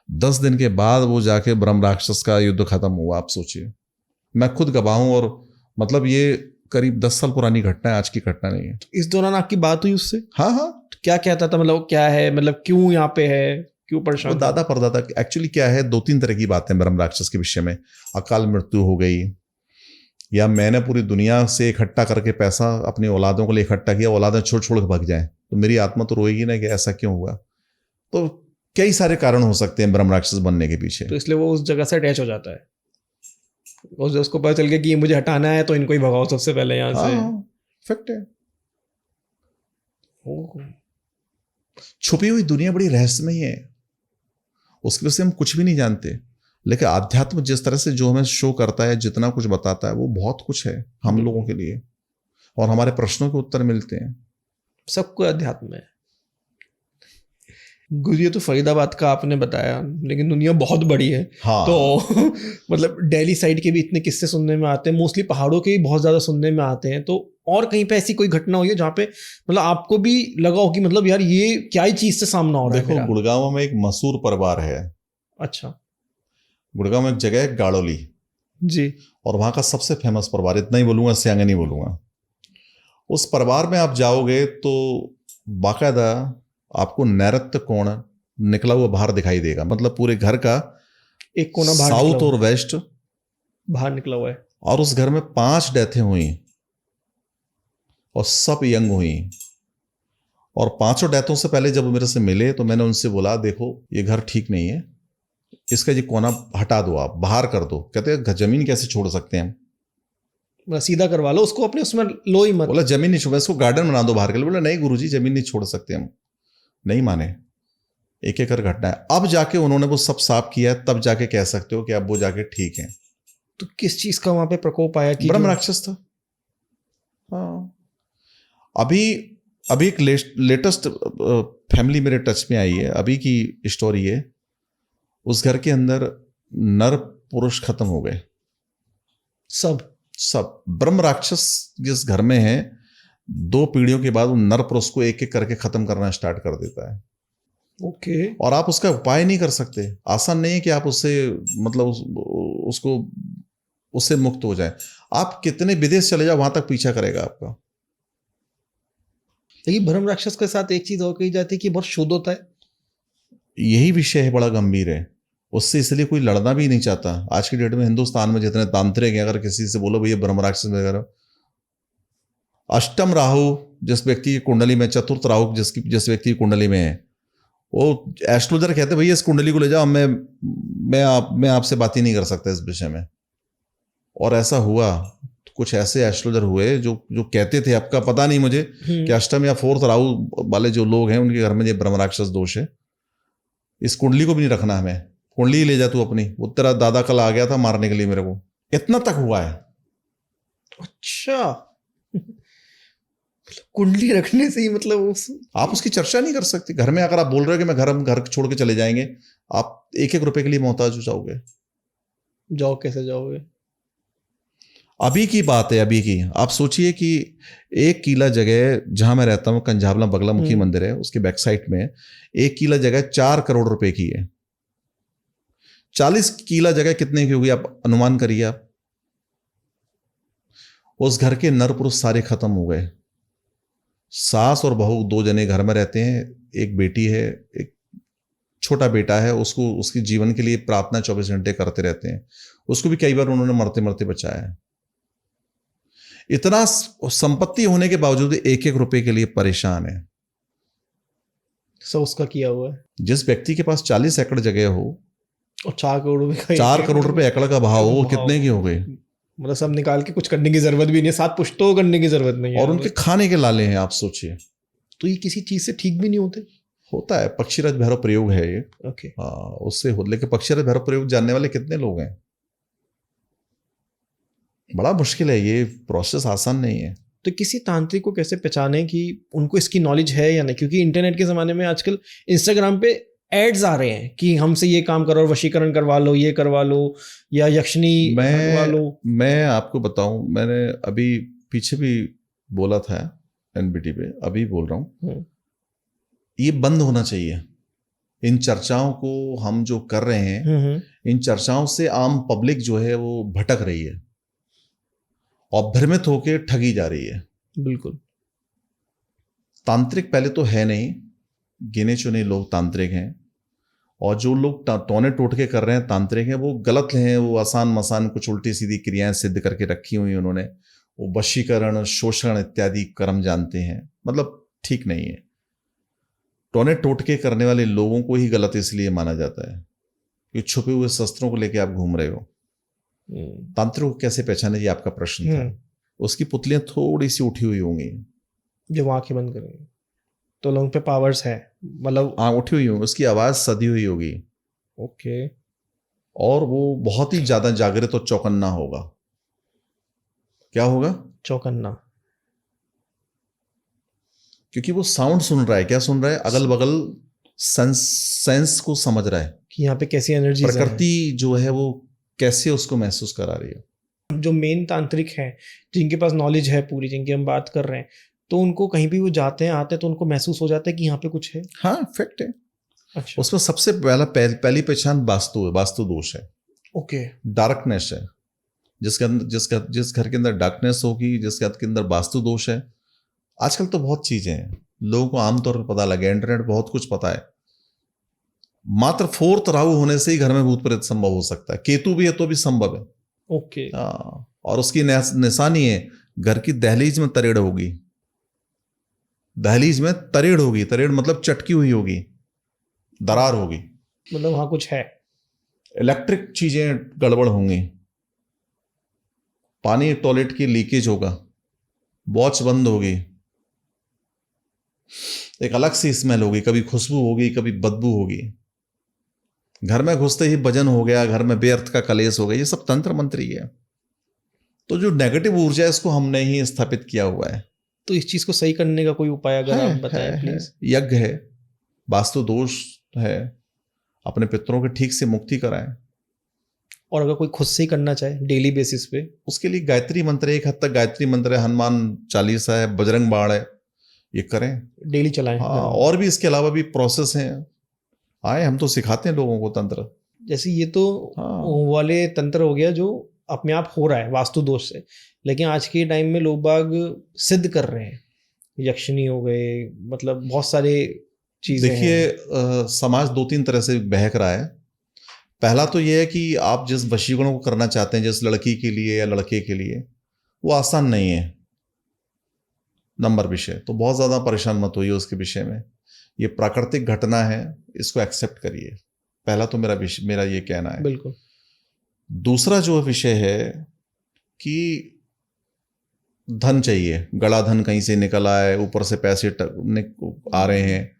A: 10 दिन के बाद वो जाके ब्रह्म राक्षस का युद्ध खत्म हुआ। आप सोचिए, मैं खुद गवाह हूं, और मतलब ये करीब 10 साल पुरानी घटना है, आज की घटना नहीं है।
B: इस दौरान आपकी बात हुई उससे?
A: हाँ हाँ।
B: क्या कहता था, मतलब क्या है, मतलब क्यों यहाँ पे है, क्यों परेशान?
A: वो दादा परदादा एक्चुअली क्या है, 2-3 तरह की बातें ब्रह्म राक्षस के विषय में। अकाल मृत्यु हो गई, या मैंने पूरी दुनिया से इकट्ठा करके पैसा अपनी औलादों के लिए इकट्ठा किया, औलादें छोड़ छोड़ के भाग जाएं, तो मेरी आत्मा तो रोएगी ना कि ऐसा क्यों हुआ। तो कई सारे कारण हो सकते हैं ब्रह्म राक्षस बनने के पीछे।
B: तो इसलिए वो उस जगह से अटैच हो जाता है, उसको पता चल गया कि ये मुझे हटाना है, तो इनको ही भगाओ सबसे पहले यहाँ से।
A: फैक्ट है। छुपी हुई दुनिया बड़ी रहस्यमयी है, उसके विषय हम कुछ भी नहीं जानते, लेकिन आध्यात्म जिस तरह से जो हमें शो करता है, जितना कुछ बताता है, वो बहुत कुछ है हम लोगों के लिए, और हमारे प्रश्नों के उत्तर मिलते हैं।
B: सबको अध्यात्म है। गुरु, तो फरीदाबाद का आपने बताया, लेकिन दुनिया बहुत बड़ी है।
A: हाँ।
B: तो मतलब दिल्ली साइड के भी इतने किस्से सुनने में आते हैं, मोस्टली पहाड़ों के भी बहुत ज्यादा सुनने में आते हैं। तो और कहीं पे ऐसी कोई घटना हुई है जहाँ पे मतलब आपको भी लगा हो कि मतलब यार ये क्या ही चीज से सामना हो रहा है?
A: देखो, गुड़गांव में एक मशहूर परिवार है।
B: अच्छा।
A: गुड़गांव में एक जगह है गाड़ोली
B: जी,
A: और वहां का सबसे फेमस परिवार, इतना ही बोलूंगा, इससे आगे नहीं बोलूंगा। उस परिवार में आप जाओगे तो बाकायदा आपको नैऋत्य कोण निकला हुआ बाहर दिखाई देगा, मतलब पूरे घर का
B: एक कोना बाहर
A: साउथ और वेस्ट
B: बाहर निकला हुआ है।
A: और उस घर में 5 डेथें हुई और सब यंग हुई। और 5 डेथों से पहले जब वो मेरे से मिले तो मैंने उनसे बोला, देखो ये घर ठीक नहीं है, इसका ये कोना हटा दो, आप बाहर कर दो। कहते जमीन कैसे छोड़ सकते हैं हम,
B: सीधा करवा लो उसको अपने, उसमें लो ही मत।
A: बोला जमीन नहीं छोड़, इसको गार्डन बना दो बाहर के लिए। बोला नहीं गुरुजी, जमीन नहीं छोड़ सकते हम। नहीं माने। एक एक कर घटना है। अब जाके उन्होंने वो सब साफ किया है, तब जाके कह सकते हो कि अब वो जाके ठीक है।
B: तो किस चीज का वहां पे प्रकोप आया कि
A: ब्रह्म राक्षस था। हाँ। अभी एक लेटेस्ट फैमिली मेरे टच में आई है, अभी की स्टोरी है। उस घर के अंदर नर पुरुष खत्म हो गए, सब। ब्रह्म राक्षस जिस घर में है, 2 पीढ़ियों के बाद वो नर पुरुष को एक एक करके खत्म करना स्टार्ट कर देता है।
B: ओके।
A: और आप उसका उपाय नहीं कर सकते। आसान नहीं है कि आप उससे मतलब उसको उससे मुक्त हो जाए। आप कितने विदेश चले जाओ, वहां तक पीछा करेगा आपका।
B: लेकिन ब्रह्म राक्षस के साथ एक चीज और कही जाती है कि बहुत शुद्ध होता है।
A: यही विषय है, बड़ा गंभीर है। उससे इसलिए कोई लड़ना भी नहीं चाहता। आज की डेट में हिंदुस्तान में जितने तांत्रिक हैं, अगर किसी से बोलो भैया ब्रह्म राक्षस वगैरह, अष्टम राहु जिस व्यक्ति की कुंडली में, चतुर्थ राहु जिस व्यक्ति की कुंडली में है, वो एस्ट्रोलॉजर कहते भैया इस कुंडली को ले जाओ, मैं आपसे बात ही नहीं कर सकता इस विषय में। और ऐसा हुआ। कुछ ऐसे एस्ट्रोलॉजर हुए जो कहते थे, आपका पता नहीं मुझे कि अष्टम या 4th राहु वाले जो लोग हैं उनके घर में ये ब्रह्म राक्षस दोष है, इस कुंडली को भी नहीं रखना हमें, कुंडली ही ले जा तू अपनी, वो तेरा दादा कल आ गया था मारने के लिए मेरे को। इतना तक हुआ है।
B: अच्छा। कुंडली रखने से ही मतलब
A: आप उसकी चर्चा नहीं कर सकते घर में। अगर आप बोल रहे हो कि मैं घर छोड़ के चले जाएंगे, आप 1-1 रुपए के लिए मोहताज हो जाओगे।
B: जाओ, कैसे जाओगे?
A: अभी की बात है, अभी की। आप सोचिए कि 1 किला जगह जहां मैं रहता हूं, कंझावला बगला मुखी मंदिर है, उसके बैक साइड में 1 किला जगह 4 करोड़ रुपए की है। 40 किला जगह कितने की होगी, आप अनुमान करिए। आप उस घर के नर पुरुष सारे खत्म हो गए। सास और बहू 2 जने घर में रहते हैं, एक बेटी है, एक छोटा बेटा है। उसको उसके जीवन के लिए प्रार्थना 24 घंटे करते रहते हैं। उसको भी कई बार उन्होंने मरते मरते बचाया है। इतना संपत्ति होने के बावजूद 1-1 रुपए के लिए परेशान है।
B: सब उसका किया हुआ है।
A: जिस व्यक्ति के पास 40 एकड़ जगह हो
B: और 4 करोड़ रुपए,
A: 4 करोड़ रुपए एकड़ का भाव हो, कितने की हो गई?
B: मतलब सब निकाल के कुछ करने की जरूरत भी नहीं है, 7 पुश्तों करने की जरूरत नहीं है।
A: और उनके खाने के लाले हैं, आप सोचिए।
B: तो ये किसी चीज से ठीक भी नहीं होते?
A: होता है, पक्षीराज भैरव प्रयोग है ये।
B: ओके।
A: हाँ, उससे हो। लेकिन पक्षीराज भैरव प्रयोग जानने वाले कितने लोग हैं? बड़ा मुश्किल है, ये प्रोसेस आसान नहीं है।
B: तो किसी तांत्रिक को कैसे पहचाने कि उनको इसकी नॉलेज है या नहीं? क्योंकि इंटरनेट के ज़माने में आजकल इंस्टाग्राम पे एड्स आ रहे हैं कि हमसे ये काम करो, वशीकरण करवा लो, ये करवा लो, या यक्षिणी करवा लो।
A: मैं आपको बताऊं, मैंने अभी पीछे भी बोला था एनबीटी पे, अभी बोल रहा हूँ, ये बंद होना चाहिए। इन चर्चाओं को हम जो कर रहे हैं, इन चर्चाओं से आम पब्लिक जो है वो भटक रही है और भ्रमित होकर ठगी जा रही है।
B: बिल्कुल।
A: तांत्रिक पहले तो है नहीं, गिने चुने लोग तांत्रिक हैं, और जो लोग टोने टोटके कर रहे हैं तांत्रिक हैं, वो गलत हैं। वो आसान मसान कुछ उल्टी सीधी क्रियाएं सिद्ध करके रखी हुई उन्होंने, वो वशीकरण, शोषण इत्यादि कर्म जानते हैं, मतलब ठीक नहीं है। टोने टोटके करने वाले लोगों को ही गलत इसलिए माना जाता है कि छुपे हुए शस्त्रों को लेके आप घूम रहे हो। तांत्रिक को कैसे पहचाने, ये आपका प्रश्न था। उसकी पुतलियां थोड़ी सी उठी हुई होंगी,
B: जब आंखें बंद करेंगे तो लोगों पे पावर्स है, मतलब
A: उठी हुई होंगी, उसकी आवाज सदी हुई होगी।
B: ओके।
A: और वो बहुत ही ज्यादा जागृत और चौकन्ना होगा। क्या होगा?
B: चौकन्ना।
A: क्योंकि वो साउंड सुन रहा है। क्या सुन रहा है? अगल बगल सेंस को समझ रहा है
B: कि यहाँ पे कैसी एनर्जी,
A: प्रकृति जो है वो कैसे उसको महसूस करा रही है।
B: जो मेन तांत्रिक हैं, जिनके पास नॉलेज है पूरी, जिनकी हम बात कर रहे हैं, तो उनको कहीं भी वो जाते हैं आते हैं तो उनको महसूस हो जाता है कि यहाँ पे कुछ है।
A: हाँ, फैक्ट है।
B: अच्छा।
A: उसमें सबसे पहली पहचान वास्तु है, वास्तु दोष है।
B: ओके।
A: डार्कनेस है। जिस घर के अंदर डार्कनेस होगी, जिस घर के अंदर वास्तु दोष है। आजकल तो बहुत चीजें हैं, लोगों को आमतौर पर पता लगे, इंटरनेट बहुत कुछ पता है। मात्र 4th राहु होने से ही घर में भूत प्रेत संभव हो सकता है। केतु भी है तो भी संभव है।
B: ओके।
A: और उसकी निशानी है, घर की दहलीज में तरेड़ होगी। दहलीज में तरेड़ होगी, तरेड़ मतलब चटकी हुई होगी, दरार होगी,
B: मतलब वहां कुछ है।
A: इलेक्ट्रिक चीजें गड़बड़ होंगी, पानी टॉयलेट की लीकेज होगा, वॉच बंद होगी, एक अलग सी स्मेल होगी, कभी खुशबू होगी, कभी बदबू होगी, घर में घुसते ही वजन हो गया, घर में बेअर्थ का कलेश हो गया। ये सब तंत्र मंत्र ही है। तो जो नेगेटिव ऊर्जा है इसको हमने ही स्थापित किया हुआ है।
B: तो इस चीज को सही करने का कोई उपाय अगर आप बताएं प्लीज।
A: यज्ञ है, वास्तु दोष है, अपने पितरों के ठीक से मुक्ति कराएं।
B: और अगर कोई खुद से ही करना चाहे डेली बेसिस पे, उसके लिए
A: गायत्री मंत्र, एक हद तक गायत्री मंत्र है, हनुमान चालीसा है, बजरंग बाण है, ये करें,
B: डेली चलाएं।
A: हाँ, और भी इसके अलावा भी प्रोसेस हैं। आए, हम तो सिखाते हैं लोगों को तंत्र।
B: जैसे ये तो वाले तंत्र हो गया जो अपने आप हो रहा है वास्तु दोष से, लेकिन आज के टाइम में लोग बाग सिद्ध कर रहे हैं, यक्षिणी हो गए, मतलब बहुत सारे चीजें।
A: देखिए, समाज 2-3 तरह से बहक रहा है। पहला तो यह है कि आप जिस वशीकरण को करना चाहते हैं, जिस लड़की के लिए या लड़के के लिए, वो आसान नहीं है। नंबर विषय तो बहुत ज्यादा परेशान मत होइए उसके विषय में। ये प्राकृतिक घटना है, इसको एक्सेप्ट करिए। पहला तो मेरा ये कहना है।
B: बिल्कुल।
A: दूसरा जो विषय है कि धन चाहिए, गड़ा धन कहीं से निकल आए, ऊपर से पैसे आ रहे हैं,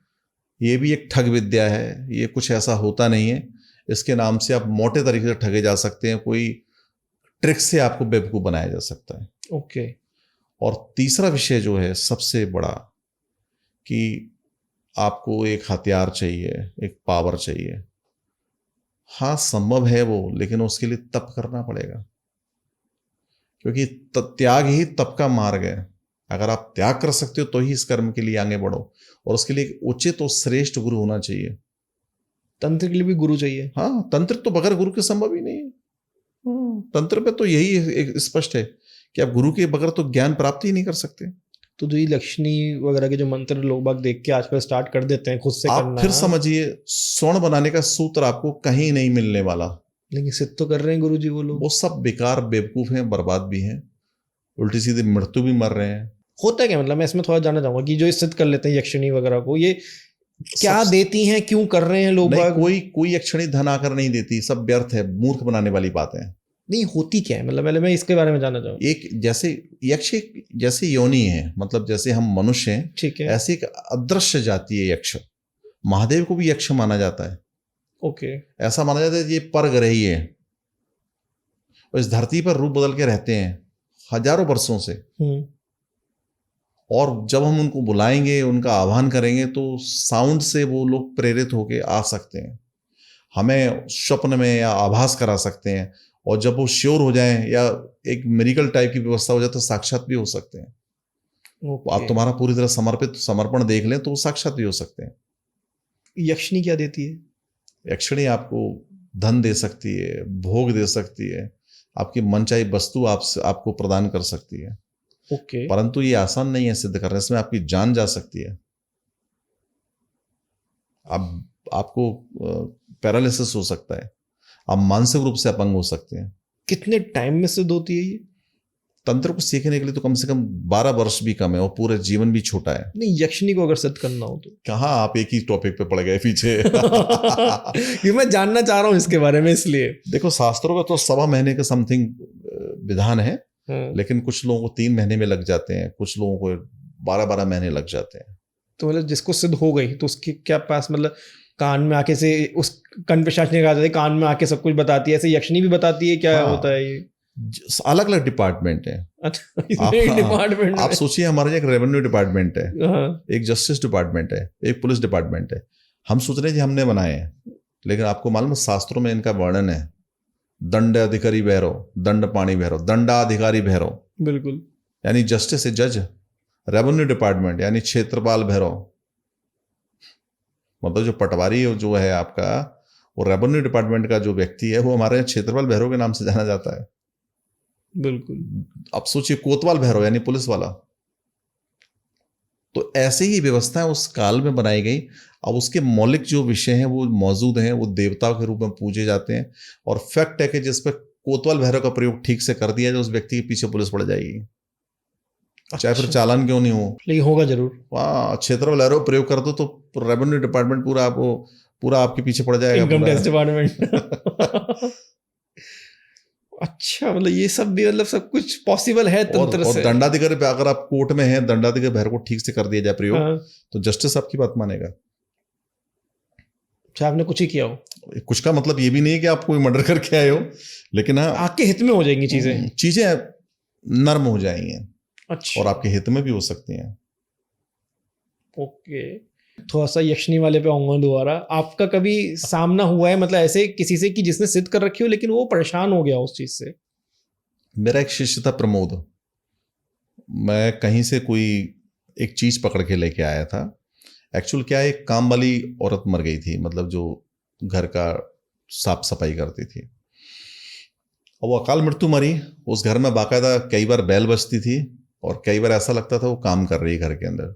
A: ये भी एक ठग विद्या है। ये कुछ ऐसा होता नहीं है। इसके नाम से आप मोटे तरीके से ठगे जा सकते हैं, कोई ट्रिक से आपको बेवकूफ बनाया जा सकता है।
B: ओके।
A: और तीसरा विषय जो है सबसे बड़ा, कि आपको एक हथियार चाहिए, एक पावर चाहिए। हाँ, संभव है वो, लेकिन उसके लिए तप करना पड़ेगा, क्योंकि त्याग ही तप का मार्ग है। अगर आप त्याग कर सकते हो तो ही इस कर्म के लिए आगे बढ़ो, और उसके लिए एक उचित और श्रेष्ठ गुरु होना चाहिए।
B: तंत्र के लिए भी गुरु चाहिए।
A: हाँ, तंत्र तो बगैर गुरु के संभव ही नहीं है। तंत्र पे तो यही एक स्पष्ट है कि आप गुरु के बगैर तो ज्ञान प्राप्ति ही नहीं कर सकते।
B: तो जो ये लक्ष्मी वगैरह के जो मंत्र लोग बाग देख के आजकल स्टार्ट कर देते हैं खुद से
A: आप
B: करना,
A: फिर समझिए, स्वर्ण बनाने का सूत्र आपको कहीं नहीं मिलने वाला।
B: लेकिन सिद्ध तो कर रहे हैं गुरु जी वो लोग।
A: वो सब बेकार, बेवकूफ हैं, बर्बाद भी हैं, उल्टी सीधी मृत्यु भी मर रहे हैं।
B: होता है क्या, मतलब मैं इसमें थोड़ा जानना चाहूंगा कि जो सिद्ध कर लेते हैं यक्षिणी वगैरह को, ये क्या देती हैं, क्यों कर रहे हैं लोग बाग?
A: कोई यक्षिणी धन आकर नहीं देती, सब व्यर्थ है, मूर्ख बनाने वाली बातें हैं।
B: नहीं, होती क्या है, मतलब मैं इसके बारे में जानना चाहूँगा।
A: एक जैसे यक्ष जैसे योनि है, मतलब जैसे हम मनुष्य हैं,
B: ठीक है,
A: ऐसे एक अदृश्य जाति है यक्ष। महादेव को भी यक्ष माना जाता है।
B: ओके।
A: ऐसा माना जाता है ये परग्रही ही है, और इस धरती पर रूप बदल के रहते हैं हजारों वर्षों से। और जब हम उनको बुलाएंगे, उनका आह्वान करेंगे, तो साउंड से वो लोग प्रेरित होके आ सकते हैं, हमें स्वप्न में या आभास करा सकते हैं। और जब वो श्योर हो जाएं या एक मिरेकल टाइप की व्यवस्था हो जाए तो साक्षात भी हो सकते हैं। आप तुम्हारा पूरी तरह समर्पण देख लें तो वो साक्षात भी हो सकते हैं।
B: यक्षिणी क्या देती है?
A: यक्षिणी आपको धन दे सकती है, भोग दे सकती है, आपकी मनचाही वस्तु आपको प्रदान कर सकती है।
B: ओके।
A: परंतु ये आसान नहीं है सिद्ध करने, इसमें आपकी जान जा सकती है। आपको पैरालिसिस हो सकता है, आप मानसिक रूप से अपंग हो सकते हैं।
B: कितने टाइम में सिद्ध होती है ये?
A: तंत्र को सीखने के लिए तो कम से कम 12 वर्ष भी कम है और पूरे जीवन भी छोटा है।
B: नहीं, यक्षिणी को अगर सिद्ध करना हो तो?
A: कहाँ आप एक ही टॉपिक पे पड़ गए पीछे।
B: ये मैं जानना चाह रहा हूँ इसके बारे में, इसलिए।
A: देखो, शास्त्रों का तो 1.25 महीने का समथिंग विधान है, लेकिन कुछ लोगों को 3 महीने में लग जाते हैं, कुछ लोगों को 12-12 महीने लग जाते हैं।
B: तो मतलब जिसको सिद्ध हो गई तो उसके क्या पास मतलब कान में आके से उस कन पे शासनी कहा जाता है, कान में आके सब कुछ बताती है, ऐसे यक्षिणी भी बताती है? क्या होता है ये?
A: अलग अलग डिपार्टमेंट है।
B: अच्छा, डिपार्टमेंट
A: आप सोचिए, हमारे एक रेवेन्यू डिपार्टमेंट है,
B: हाँ।
A: एक जस्टिस डिपार्टमेंट है, एक पुलिस डिपार्टमेंट है। हम सोच रहे हैं कि हमने बनाए हैं, लेकिन आपको मालूम है शास्त्रों में इनका वर्णन है। दंड अधिकारी भैरव, दंड पाणी भैरव, दंडाधिकारी भैरव।
B: बिल्कुल।
A: यानी जस्टिस है जज, रेवेन्यू डिपार्टमेंट यानी क्षेत्रपाल भैरव, मतलब जो पटवारी जो है आपका, वो रेवेन्यू डिपार्टमेंट का जो व्यक्ति है वो हमारे क्षेत्रपाल भैरव के नाम से जाना जाता है।
B: बिल्कुल।
A: अब सोचिए कोतवाल भैरव यानी पुलिस वाला। तो ऐसे ही व्यवस्थाएं उस काल में बनाई गई। अब उसके मौलिक जो विषय हैं वो मौजूद हैं, वो देवताओं के रूप में पूजे जाते हैं। और फैक्ट है कि जिस पर कोतवाल भैरव का प्रयोग ठीक से कर दिया जाए, उस व्यक्ति के पीछे पुलिस पड़ जाएगी, चाहे फिर चालान क्यों नहीं हो।
B: लेकिन होगा जरूर।
A: वहाँ क्षेत्रपाल भैरव प्रयोग कर दो तो रेवेन्यू डिपार्टमेंट पूरा आपके पीछे पड़ जाएगा,
B: इनकम टैक्स डिपार्टमेंट। अच्छा, मतलब ये सब भी, मतलब सब कुछ पॉसिबल है तंत्र से।
A: और दंडाधिकारी पे अगर आप कोर्ट में हैं, दंडाधिकारी भैरव को ठीक से कर दिया जाए प्रयोग,
B: हाँ।
A: तो जस्टिस आपकी बात मानेगा।
B: चाहे आपने कुछ ही किया हो।
A: कुछ का मतलब ये भी नहीं है कि आप कोई मर्डर करके आए हो, लेकिन हाँ,
B: आपके हित में हो जाएंगी चीजें
A: नर्म हो जाएंगी।
B: अच्छा।
A: और आपके हित में भी हो सकती हैं।
B: ओके, थोड़ा सा यक्षिणी वाले पे आऊंगा दोबारा। आपका कभी सामना हुआ है मतलब ऐसे किसी से कि जिसने सिद्ध कर रखी हो लेकिन वो परेशान हो गया उस चीज से?
A: मेरा एक शिष्य था प्रमोद। मैं कहीं से कोई एक चीज पकड़ के लेके आया था। एक्चुअल क्या है, एक काम वाली औरत मर गई थी, मतलब जो घर का साफ सफाई करती थी। और वो अकाल मृत्यु मरी। उस घर में बाकायदा कई बार बैल बजती थी और कई बार ऐसा लगता था वो काम कर रही है घर के अंदर।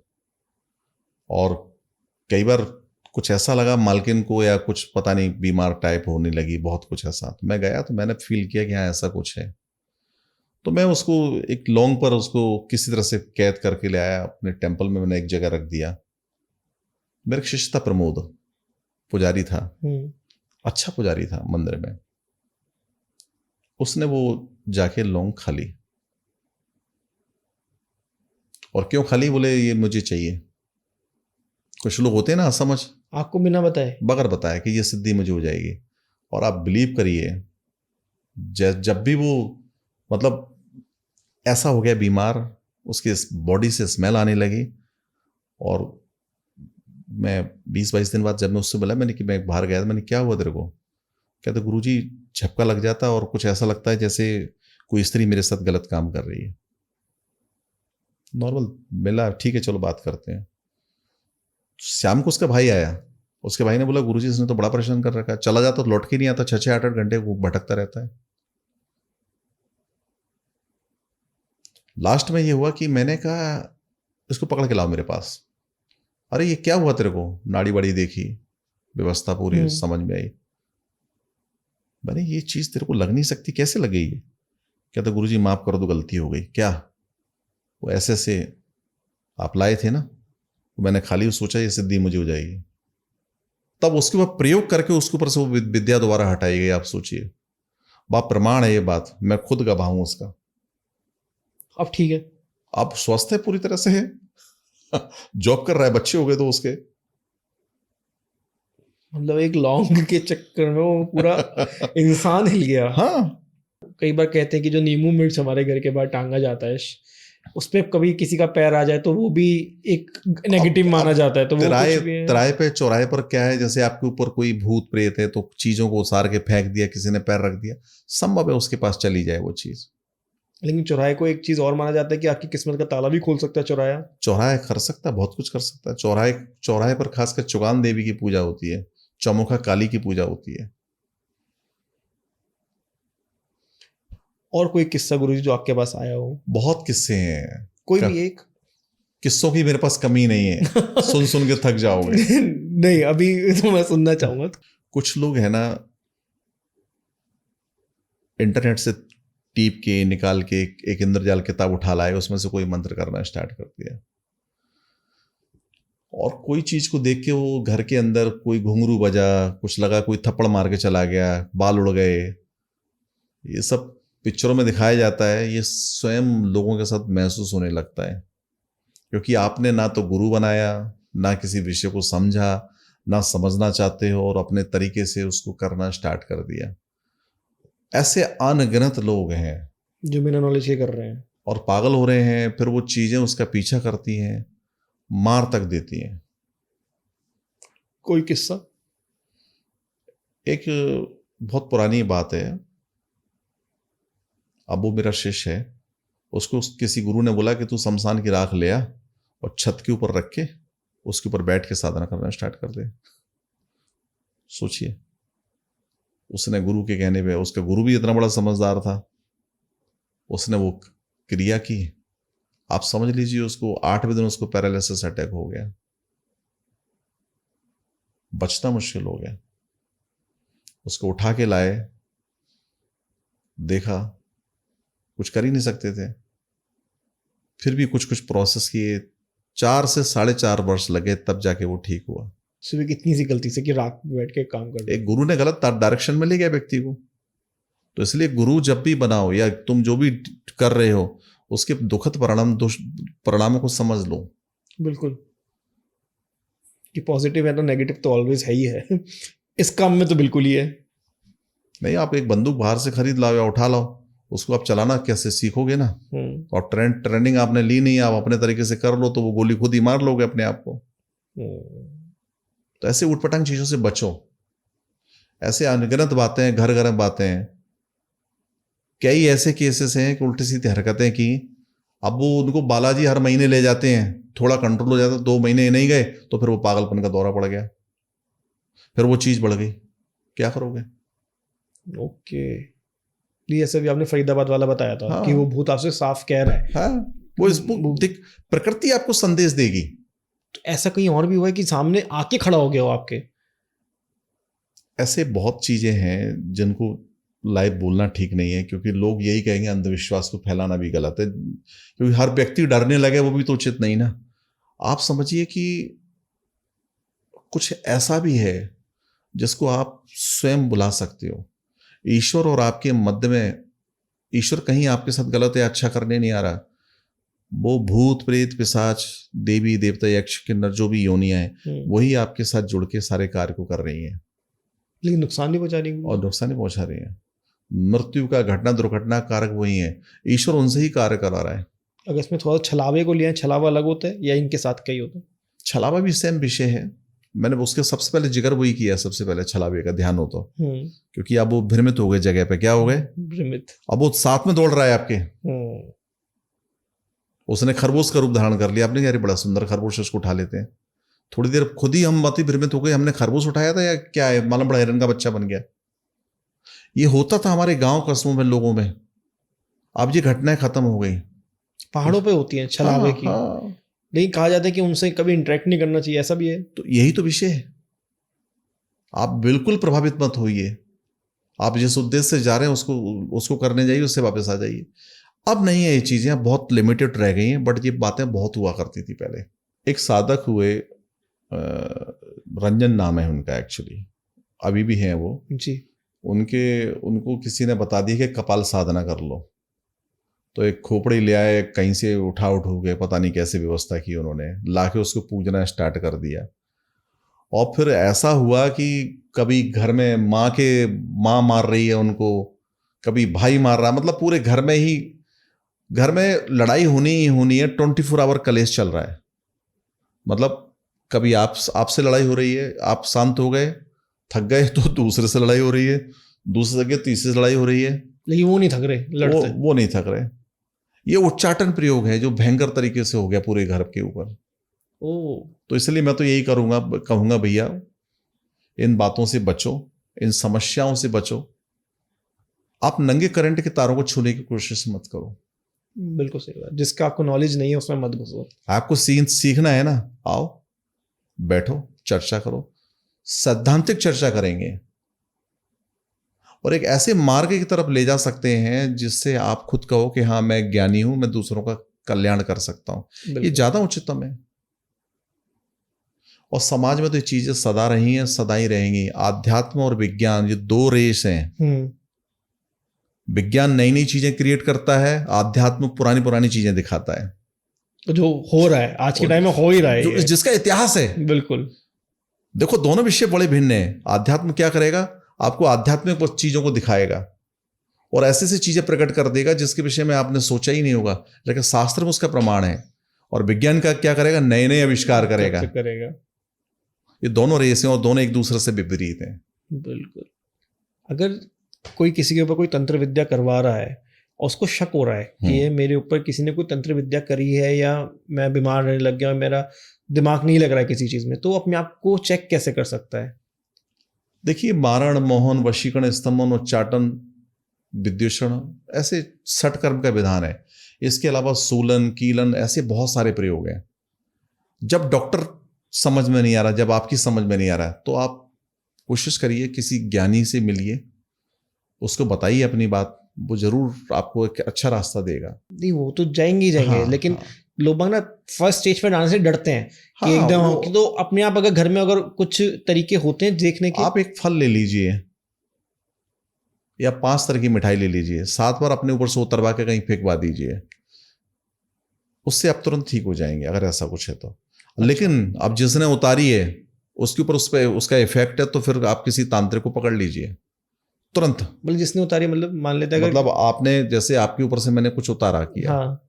A: और कई बार कुछ ऐसा लगा मालकिन को, या कुछ पता नहीं बीमार टाइप होने लगी, बहुत कुछ ऐसा। तो मैं गया तो मैंने फील किया कि हाँ ऐसा कुछ है। तो मैं उसको एक लॉन्ग पर उसको किसी तरह से कैद करके ले आया अपने टेम्पल में, मैंने एक जगह रख दिया। मेरा शिष्य था प्रमोद, पुजारी था, अच्छा पुजारी था मंदिर में। उसने वो जाके लौंग खा ली। और क्यों खा ली? बोले ये मुझे चाहिए। कुछ लोग होते हैं ना असमझ,
B: आपको बिना बताए,
A: बगैर बताया कि ये सिद्धि मुझे हो जाएगी। और आप बिलीव करिए, जब भी वो मतलब ऐसा हो गया बीमार, उसके बॉडी से स्मेल आने लगी। और मैं 20-22 दिन बाद जब मैं उससे बोला, मैंने कि मैं बाहर गया था, मैंने क्या हुआ तेरे को? कहते गुरुजी झपका लग जाता और कुछ ऐसा लगता है जैसे कोई स्त्री मेरे साथ गलत काम कर रही है। नॉर्मल मिला, ठीक है चलो बात करते हैं। शाम को उसका भाई आया। उसके भाई ने बोला गुरुजी इसने तो बड़ा परेशान कर रखा है, चला जाता तो लौट के नहीं आता, 6-8 घंटे वो भटकता रहता है। लास्ट में ये हुआ कि मैंने कहा इसको पकड़ के लाओ मेरे पास। अरे ये क्या हुआ तेरे को? नाड़ी वाड़ी देखी, व्यवस्था पूरी समझ में आई। मैंने ये चीज तेरे को लग नहीं सकती, कैसे लग गई? कहता गुरुजी माफ कर दो, गलती हो गई। क्या? वो ऐसे से आप लाए थे ना, मैंने खाली सोचा ये सिद्धि मुझे हो जाएगी। तब उसके बाद प्रयोग करके उसके ऊपर से वो विद्या दोबारा हटाई गई। आप सोचिए, बाप प्रमाण है ये बात, मैं खुद गवाह हूं उसका।
B: अब ठीक है,
A: अब स्वस्थ है पूरी तरह से है, जॉब कर रहा है, बच्चे हो गए तो उसके।
B: मतलब एक लौंग के चक्कर में वो पूरा इंसान हिल गया।
A: हाँ,
B: कई बार कहते हैं कि जो नींबू मिर्च हमारे घर के बाहर टांगा जाता है, उस पे कभी किसी का पैर आ जाए तो वो भी एक नेगेटिव माना जाता है। तो वो
A: तिराए पे चौराहे पर क्या है, जैसे आपके ऊपर कोई भूत प्रेत है तो चीजों को उसार के फेंक दिया, किसी ने पैर रख दिया, संभव है उसके पास चली जाए वो चीज।
B: लेकिन चौराहे को एक चीज और माना जाता है कि आपकी किस्मत का ताला भी खोल सकता है चौराहा।
A: चौराहे कर सकता है, बहुत कुछ कर सकता है। चौराहे पर खासकर चुगान देवी की पूजा होती है, चौमुखा काली की पूजा होती है।
B: और कोई किस्सा गुरुजी जो आपके पास आया हो?
A: बहुत किस्से हैं,
B: कोई भी एक।
A: किस्सों की मेरे पास कमी नहीं है, सुन के थक जाओगे।
B: नहीं, अभी तो मैं सुनना चाहूंगा।
A: कुछ लोग है ना, इंटरनेट से टीप के निकाल के एक इंद्रजाल किताब उठा लाए, उसमें से कोई मंत्र करना स्टार्ट कर दिया, और कोई चीज को देख के वो घर के अंदर कोई घुंघरू बजा, कुछ लगा, कोई थप्पड़ मार के चला गया, बाल उड़ गए। ये सब पिक्चरों में दिखाया जाता है, ये स्वयं लोगों के साथ महसूस होने लगता है, क्योंकि आपने ना तो गुरु बनाया, ना किसी विषय को समझा, ना समझना चाहते हो, और अपने तरीके से उसको करना स्टार्ट कर दिया। ऐसे अनगिनत लोग हैं
B: जो बिना नॉलेज के कर रहे हैं
A: और पागल हो रहे हैं, फिर वो चीजें उसका पीछा करती हैं, मार तक देती हैं।
B: कोई किस्सा?
A: एक बहुत पुरानी बात है, अब वो मेरा शिष्य है, उसको किसी गुरु ने बोला कि तू शमशान की राख ले आ और छत के ऊपर रख के उसके ऊपर बैठ के साधना करना स्टार्ट कर दे। सोचिए, उसने गुरु के कहने पे, उसका गुरु भी इतना बड़ा समझदार था, उसने वो क्रिया की। आप समझ लीजिए, उसको 8वें दिन उसको पैरालिसिस अटैक हो गया, बचना मुश्किल हो गया। उसको उठा के लाए, देखा कुछ कर ही नहीं सकते थे, फिर भी कुछ कुछ प्रोसेस किए, 4 से 4.5 वर्ष लगे, तब जाके वो ठीक हुआ।
B: सुबह कितनी सी गलती से कि रात में बैठ के काम कर, एक
A: गुरु ने गलत डायरेक्शन में ले गया व्यक्ति को। तो इसलिए गुरु जब भी बनाओ या तुम जो भी कर रहे हो, उसके दुखद परिणामों को समझ लो।
B: बिल्कुल, कि पॉजिटिव है तो नेगेटिव तो ऑलवेज है ही है। इस काम में तो बिल्कुल ही है।
A: नहीं, आप एक बंदूक बाहर से खरीद लाओ या उठा लाओ, उसको आप चलाना कैसे सीखोगे ना। और ट्रेनिंग आपने ली नहीं, आप अपने तरीके से कर लो तो वो गोली खुद ही मार लोगे अपने आप को। तो ऐसे उटपटांग चीजों से बचो। ऐसे अनगिनत बातें, घर घर बातें हैं। कई ऐसे केसेस हैं कि उल्टी सीधी हरकतें की, अब वो उनको बालाजी हर महीने ले जाते हैं, थोड़ा कंट्रोल हो जाता, 2 महीने नहीं गए तो फिर वो पागलपन का दौरा पड़ गया, फिर वो चीज बढ़ गई, क्या करोगे।
B: ओके, जैसे भी आपने फरीदाबाद वाला बताया था। हाँ। कि वो भूत आपसे साफ कह रहा है।
A: हाँ, वो प्रकृति आपको संदेश देगी।
B: तो ऐसा कहीं और भी हुआ है कि सामने आके खड़ा हो गया हो आपके?
A: ऐसे बहुत चीजें हैं जिनको लाइव बोलना ठीक नहीं है, क्योंकि लोग यही कहेंगे, अंधविश्वास को फैलाना भी गलत है, क्योंकि हर व्यक्ति डरने लगे वो भी तो उचित नहीं ना। आप समझिए कि कुछ ऐसा भी है जिसको आप स्वयं बुला सकते हो। ईश्वर और आपके मध्य में, ईश्वर कहीं आपके साथ गलत या अच्छा करने नहीं आ रहा, वो भूत प्रेत पिशाच देवी देवता यक्ष किन्नर जो भी योनियां हैं, वही आपके साथ जुड़ के सारे कार्य को कर रही हैं,
B: लेकिन नुकसान नहीं पहुंचा रही है।
A: और नुकसान नहीं पहुंचा रही है। मृत्यु का, घटना दुर्घटना कारक वही है, ईश्वर उनसे ही कार्य करा रहा है।
B: अगर इसमें थोड़ा छलावे को लिया, छलावा अलग होता है या इनके साथ कई होता है?
A: छलावा भी सेम विषय है, मैंने उसके सबसे पहले जिक्र वही किया, सबसे पहले छलावे का ध्यान हो तो, क्योंकि अब वो भ्रमित हो गए जगह पे, क्या हो गए
B: भ्रमित,
A: अब वो साथ में दौड़ रहा है आपके। उसने खरगोश का रूप धारण कर लिया, आपने यार बड़ा सुंदर खरगोश, उसको उठा लेते हैं, थोड़ी देर खुद ही हम अति भ्रमित हो गए, हमने खरगोश उठाया था या क्या है, मालूम बड़ा हिरन का बच्चा बन गया। ये होता था हमारे गांव कस्बों में लोगों में, अब ये घटनाएं खत्म हो गई।
B: पहाड़ों पे होती हैं छलावे की। नहीं, कहा जाता है कि उनसे कभी इंटरेक्ट नहीं करना चाहिए, ऐसा भी है।
A: तो यही तो विषय है, आप बिल्कुल प्रभावित मत होइए, आप जिस उद्देश्य से जा रहे हैं उसको करने जाइए, उससे वापस आ जाइए। अब नहीं है ये चीजें, अब बहुत लिमिटेड रह गई हैं, बट ये बातें बहुत हुआ करती थी पहले। एक साधक हुए, रंजन नाम है उनका, एक्चुअली अभी भी हैं वो
B: जी।
A: उनको किसी ने बता दिया कि कपाल साधना कर लो, तो एक खोपड़ी ले आए, कहीं से उठा गए, पता नहीं कैसे व्यवस्था की उन्होंने, लाके उसको पूजना स्टार्ट कर दिया। और फिर ऐसा हुआ कि कभी घर में माँ मार रही है उनको, कभी भाई मार रहा, मतलब पूरे घर में लड़ाई होनी ही होनी है, 24 आवर कलेश चल रहा है। मतलब कभी आपसे लड़ाई हो रही है, आप शांत हो गए, थक गए, तो दूसरे से लड़ाई हो रही है, दूसरे जगह तीसरे से लड़ाई हो रही है,
B: लेकिन वो नहीं थक रहे, लड़ते
A: वो नहीं थक रहे। ये उच्चाटन प्रयोग है जो भयंकर तरीके से हो गया पूरे घर के ऊपर। तो इसलिए मैं तो यही कहूंगा भैया, इन बातों से बचो, इन समस्याओं से बचो। आप नंगे करंट के तारों को छूने की कोशिश मत करो।
B: बिल्कुल सही बात। जिसका आपको नॉलेज नहीं है उसमें मत घुसो।
A: आपको सीखना है ना, आओ बैठो, चर्चा करो, सैद्धांतिक चर्चा करेंगे और एक ऐसे मार्ग की तरफ ले जा सकते हैं जिससे आप खुद कहो कि हाँ मैं ज्ञानी हूं, मैं दूसरों का कल्याण कर सकता हूं। ये ज्यादा उचितम है। और समाज में तो ये चीजें सदा रही हैं, सदा ही रहेंगी। आध्यात्म और विज्ञान ये दो रेस हैं। विज्ञान नई नई चीजें क्रिएट करता है, आध्यात्म पुरानी पुरानी चीजें दिखाता है।
B: तो जो हो रहा है आज के टाइम में हो ही रहा है,
A: जिसका इतिहास है।
B: बिल्कुल।
A: देखो दोनों विषय बड़े भिन्न हैं। आध्यात्म क्या करेगा, आपको आध्यात्मिक चीजों को दिखाएगा और ऐसे ऐसी चीजें प्रकट कर देगा जिसके विषय में आपने सोचा ही नहीं होगा, लेकिन शास्त्र में उसका प्रमाण है। और विज्ञान का क्या करेगा, नए नए आविष्कार करेगा। ये दोनों रेस हैं और दोनों एक दूसरे से विपरीत हैं।
B: बिल्कुल। अगर कोई किसी के ऊपर कोई तंत्र विद्या करवा रहा है और उसको शक हो रहा है कि ये मेरे ऊपर किसी ने कोई तंत्र विद्या करी है या मैं बीमार रहने लग गया, मेरा दिमाग नहीं लग रहा है किसी चीज में, तो अपने आप को चेक कैसे कर सकता है?
A: देखिए, मारण, मोहन, वशीकरण, स्तंभन, उच्चाटन, विद्वेषण ऐसे 60 कर्म का विधान है। इसके अलावा सूलन, कीलन ऐसे बहुत सारे प्रयोग हैं। जब डॉक्टर समझ में नहीं आ रहा, जब आपकी समझ में नहीं आ रहा, तो आप कोशिश करिए किसी ज्ञानी से मिलिए, उसको बताइए अपनी बात, वो जरूर आपको एक अच्छा रास्ता देगा।
B: नहीं, वो तो जाएंगे ही जाएंगे। हाँ, लेकिन लोग ना फर्स्ट स्टेज पर जाने से डरते हैं कि एकदम तो अपने आप अगर घर में अगर कुछ तरीके होते हैं देखने के,
A: आप एक फल ले लीजिए या 5 तरह की मिठाई ले लीजिए, 7 बार अपने ऊपर से उतरवा के कहीं फेंकवा दीजिए, उससे आप तुरंत ठीक हो जाएंगे अगर ऐसा कुछ है तो। अच्छा। लेकिन अब जिसने उतारी है उसके ऊपर उस पर उसका इफेक्ट है, तो फिर आप किसी तांत्रिक को पकड़ लीजिए तुरंत।
B: मतलब जिसने उतारी, मतलब मान लेते हैं
A: मतलब आपने जैसे आपके ऊपर से मैंने कुछ उतारा किया,
B: हाँ,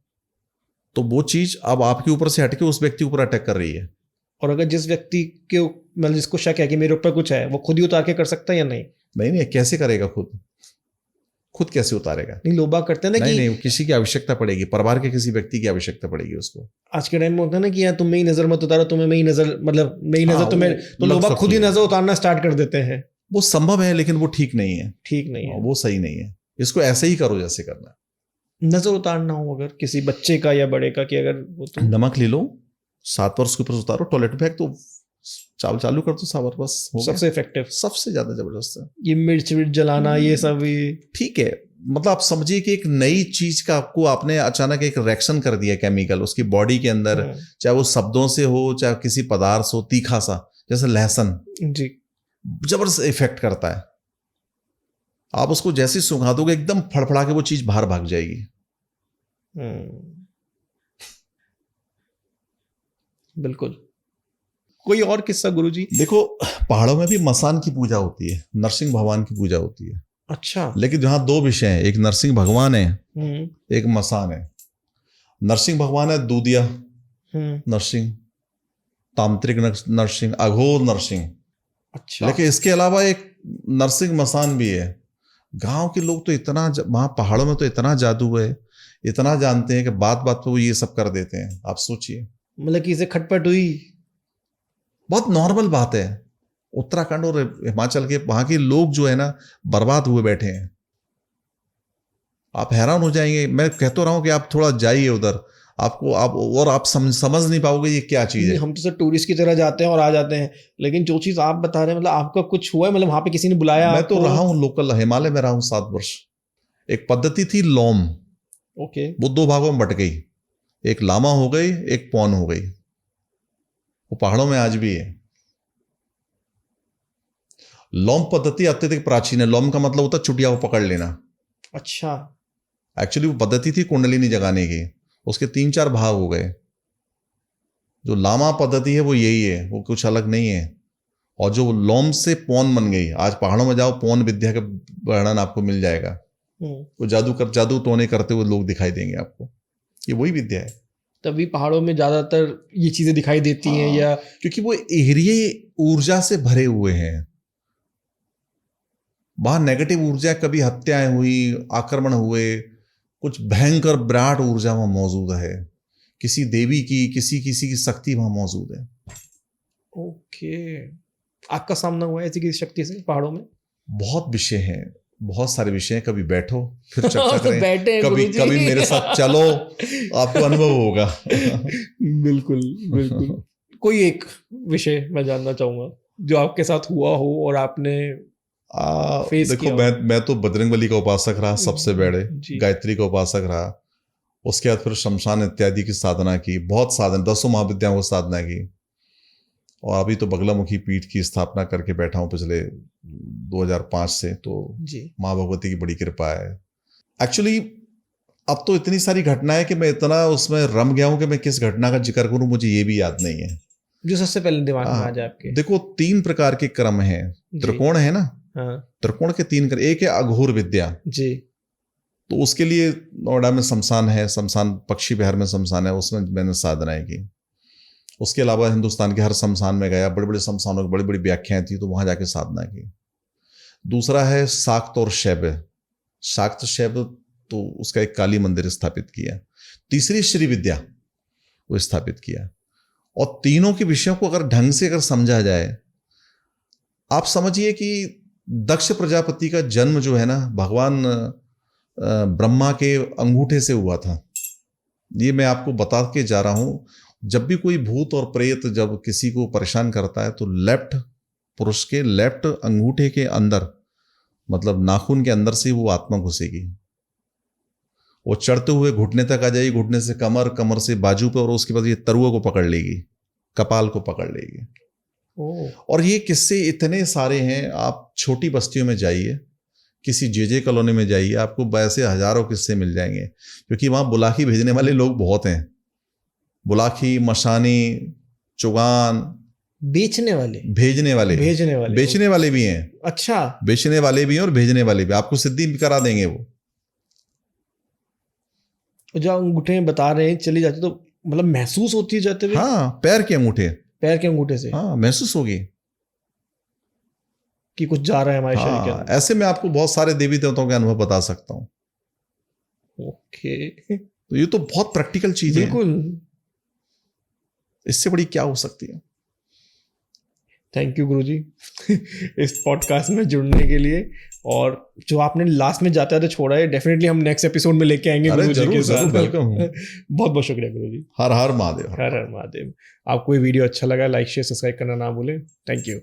A: तो वो चीज अब आपके ऊपर से हटके उस व्यक्ति के ऊपर अटैक कर रही है।
B: और अगर जिस व्यक्ति के मतलब जिसको शक है कि मेरे ऊपर कुछ है, वो खुद ही उतार के कर सकता है या नहीं?
A: नहीं, कैसे करेगा, खुद कैसे उतारेगा?
B: नहीं, लोग बात करते हैं ना कि
A: नहीं, किसी की आवश्यकता पड़ेगी, परिवार के किसी व्यक्ति की आवश्यकता पड़ेगी उसको।
B: आज के टाइम में होता है ना कि यार तुम मेरी नजर मत उतारो, तुम्हें मेरी नजर, मतलब मेरी नजर तुम्हें, तो लोग खुद ही नजर उतारना स्टार्ट कर देते हैं।
A: वो संभव है लेकिन वो ठीक नहीं है।
B: ठीक नहीं है,
A: वो सही नहीं है। इसको ऐसे ही करो जैसे करना।
B: नजर उतारना हो अगर किसी बच्चे का या बड़े का, कि अगर वो तो
A: नमक ले लो, 7 बार उसके ऊपर उतारो, टॉयलेट बैग तो चालू कर दो 7 बार, बस हो
B: सबसे इफेक्टिव,
A: सबसे ज्यादा जबरदस्त है।
B: ये मिर्च जलाना ये सब
A: ठीक है, मतलब आप समझिए कि एक नई चीज का आपको आपने अचानक एक रिएक्शन कर दिया केमिकल उसकी बॉडी के अंदर, चाहे वो शब्दों से हो चाहे किसी पदार्थ से हो, तीखा सा जैसे लहसुन
B: जी,
A: जबरदस्त इफेक्ट करता है। आप उसको जैसे सुखा दोगे एकदम फड़फड़ा के वो चीज बाहर भाग जाएगी।
B: बिल्कुल। कोई और किस्सा गुरुजी?
A: देखो, पहाड़ों में भी मसान की पूजा होती है, नरसिंह भगवान की पूजा होती है।
B: अच्छा।
A: लेकिन जहां 2 विषय हैं, एक नरसिंह भगवान है, एक मसान है। नरसिंह भगवान है दूधिया नरसिंह, तांत्रिक नरसिंह, अघोर नरसिंह।
B: अच्छा।
A: लेकिन इसके अलावा एक नरसिंह मसान भी है। गांव के लोग तो इतना, वहां पहाड़ों में तो इतना जादू है, इतना जानते हैं कि बात बात पे वो ये सब कर देते हैं। आप सोचिए,
B: मतलब कि इसे खटपट हुई,
A: बहुत नॉर्मल बात है। उत्तराखंड और हिमाचल के वहां के लोग जो है ना, बर्बाद हुए बैठे हैं। आप हैरान हो जाएंगे। मैं कहता रहा हूं कि आप थोड़ा जाइए उधर, आप समझ नहीं पाओगे ये क्या चीज है।
B: हम तो सर टूरिस्ट की तरह जाते हैं और आ जाते हैं, लेकिन जो चीज आप बता रहे हैं, मतलब आपका कुछ हुआ है, मतलब वहां पे किसी ने बुलाया?
A: मैं तो रहा हूं लोकल, हिमालय में रहा हूं 7 वर्ष। एक पद्धति थी लोम,
B: ओके,
A: वो 2 भागों में बट गई, एक लामा हो गई, एक पौन हो गई। वो पहाड़ों में आज भी है। लोम पद्धति अत्यधिक प्राचीन है। लोम का मतलब होता है चुटिया को पकड़ लेना।
B: अच्छा।
A: एक्चुअली वो पद्धति थी कुंडलिनी जगाने की, उसके 3-4 भाग हो गए। जो लामा पद्धति है वो यही है, वो कुछ अलग नहीं है। और जो लोम से पौन बन गई, आज पहाड़ों में जाओ, पौन विद्या का वर्णन आपको मिल जाएगा। वो जादू टोने करते हुए लोग दिखाई देंगे आपको, ये वही विद्या है।
B: तभी पहाड़ों में ज्यादातर ये चीजें दिखाई देती हैं, या
A: क्योंकि वो एरिये ऊर्जा से भरे हुए हैं। वहां नेगेटिव ऊर्जा, कभी हत्याएं हुई, आक्रमण हुए, कुछ भयंकर विराट ऊर्जा वहां मौजूद है, किसी देवी की किसी की शक्ति वहां मौजूद है।
B: ओके, आपका सामना हुआ है ऐसी किसी शक्ति से पहाड़ों में?
A: बहुत विषय हैं, बहुत सारे विषय हैं, कभी बैठो फिर चर्चा
B: तो
A: करें,
B: बैठे
A: कभी मेरे साथ चलो, आपको अनुभव होगा।
B: बिल्कुल बिल्कुल। कोई एक विषय मैं जानना चाहूंगा जो आपके साथ हुआ हो और आपने फेस
A: देखो,
B: किया।
A: मैं तो बजरंगबली का उपासक रहा, सबसे बड़े गायत्री का उपासक रहा, उसके बाद फिर शमशान इत्यादि की साधना की, बहुत साधन 10 महाविद्याओं को साधना की, और अभी तो बगलामुखी पीठ की स्थापना करके बैठा हूँ पिछले 2005 से। तो माँ भगवती की बड़ी कृपा है। एक्चुअली अब तो इतनी सारी घटनाएं कि मैं इतना उसमें रम गया हूं कि मैं किस घटना का जिक्र करूं मुझे ये भी याद नहीं है।
B: जो सबसे पहले दिमाग में आ जाए आपके?
A: देखो, 3 प्रकार के क्रम हैं। त्रिकोण है ना, त्रिकोण के 3 क्रम। एक है अघोर विद्या जी, तो उसके लिए नोएडा में शमशान है, शमशान पक्षी विहार में शमशान है, उसमें मैंने साधनाएं की। उसके अलावा हिंदुस्तान के हर शमशान में गया, बड़े बड़े शमशानों की बड़ी बड़ी व्याख्याएं थी, तो वहां जाके साधना की। दूसरा है शाक्त और शैव। शाक्त शैव तो उसका एक काली मंदिर स्थापित किया। तीसरी श्री विद्या वो स्थापित किया। और तीनों के विषयों को अगर ढंग से अगर समझा जाए, आप समझिए कि दक्ष प्रजापति का जन्म जो है ना, भगवान ब्रह्मा के अंगूठे से हुआ था। ये मैं आपको बता के जा रहा हूं। जब भी कोई भूत और प्रेत जब किसी को परेशान करता है तो लेफ्ट पुरुष के लेफ्ट अंगूठे के अंदर, मतलब नाखून के अंदर से वो आत्मा घुसेगी। वो चढ़ते हुए घुटने तक आ जाएगी, घुटने से कमर, कमर से बाजू पे, और उसके बाद ये तरुआ को पकड़ लेगी, कपाल को पकड़ लेगी। और ये किस्से इतने सारे हैं। आप छोटी बस्तियों में जाइए, किसी जेजे कॉलोनी में जाइए, आपको ऐसे हजारों किस्से मिल जाएंगे, क्योंकि वहां बुलाकी भेजने वाले लोग बहुत हैं। बुलाकी, मशानी, चुगान,
B: बेचने वाले,
A: भेजने वाले बेचने वाले भी हैं।
B: अच्छा,
A: बेचने वाले भी हैं और भेजने वाले भी। आपको सिद्धि भी करा देंगे वो।
B: जो अंगूठे बता रहे हैं चली जाती, तो मतलब महसूस होती है जाते हुए?
A: हाँ, पैर के अंगूठे से हाँ महसूस होगी
B: कि कुछ जा रहा है हमारे शरीर के अंदर।
A: ऐसे मैं आपको बहुत सारे देवी देवताओं के अनुभव बता सकता हूँ।
B: ओके,
A: तो ये तो बहुत प्रैक्टिकल चीज है।
B: बिल्कुल,
A: इससे बड़ी क्या हो सकती है।
B: थैंक यू गुरुजी इस पॉडकास्ट में जुड़ने के लिए। और जो आपने लास्ट में जाते जाते छोड़ा है, डेफिनेटली हम नेक्स्ट एपिसोड में लेके आएंगे गुरुजी के साथ।
A: वेलकम।
B: बहुत बहुत शुक्रिया गुरुजी।
A: हर हर महादेव।
B: हर हर महादेव। आपको ये वीडियो अच्छा लगा, लाइक शेयर सब्सक्राइब करना ना भूलें। Thank you.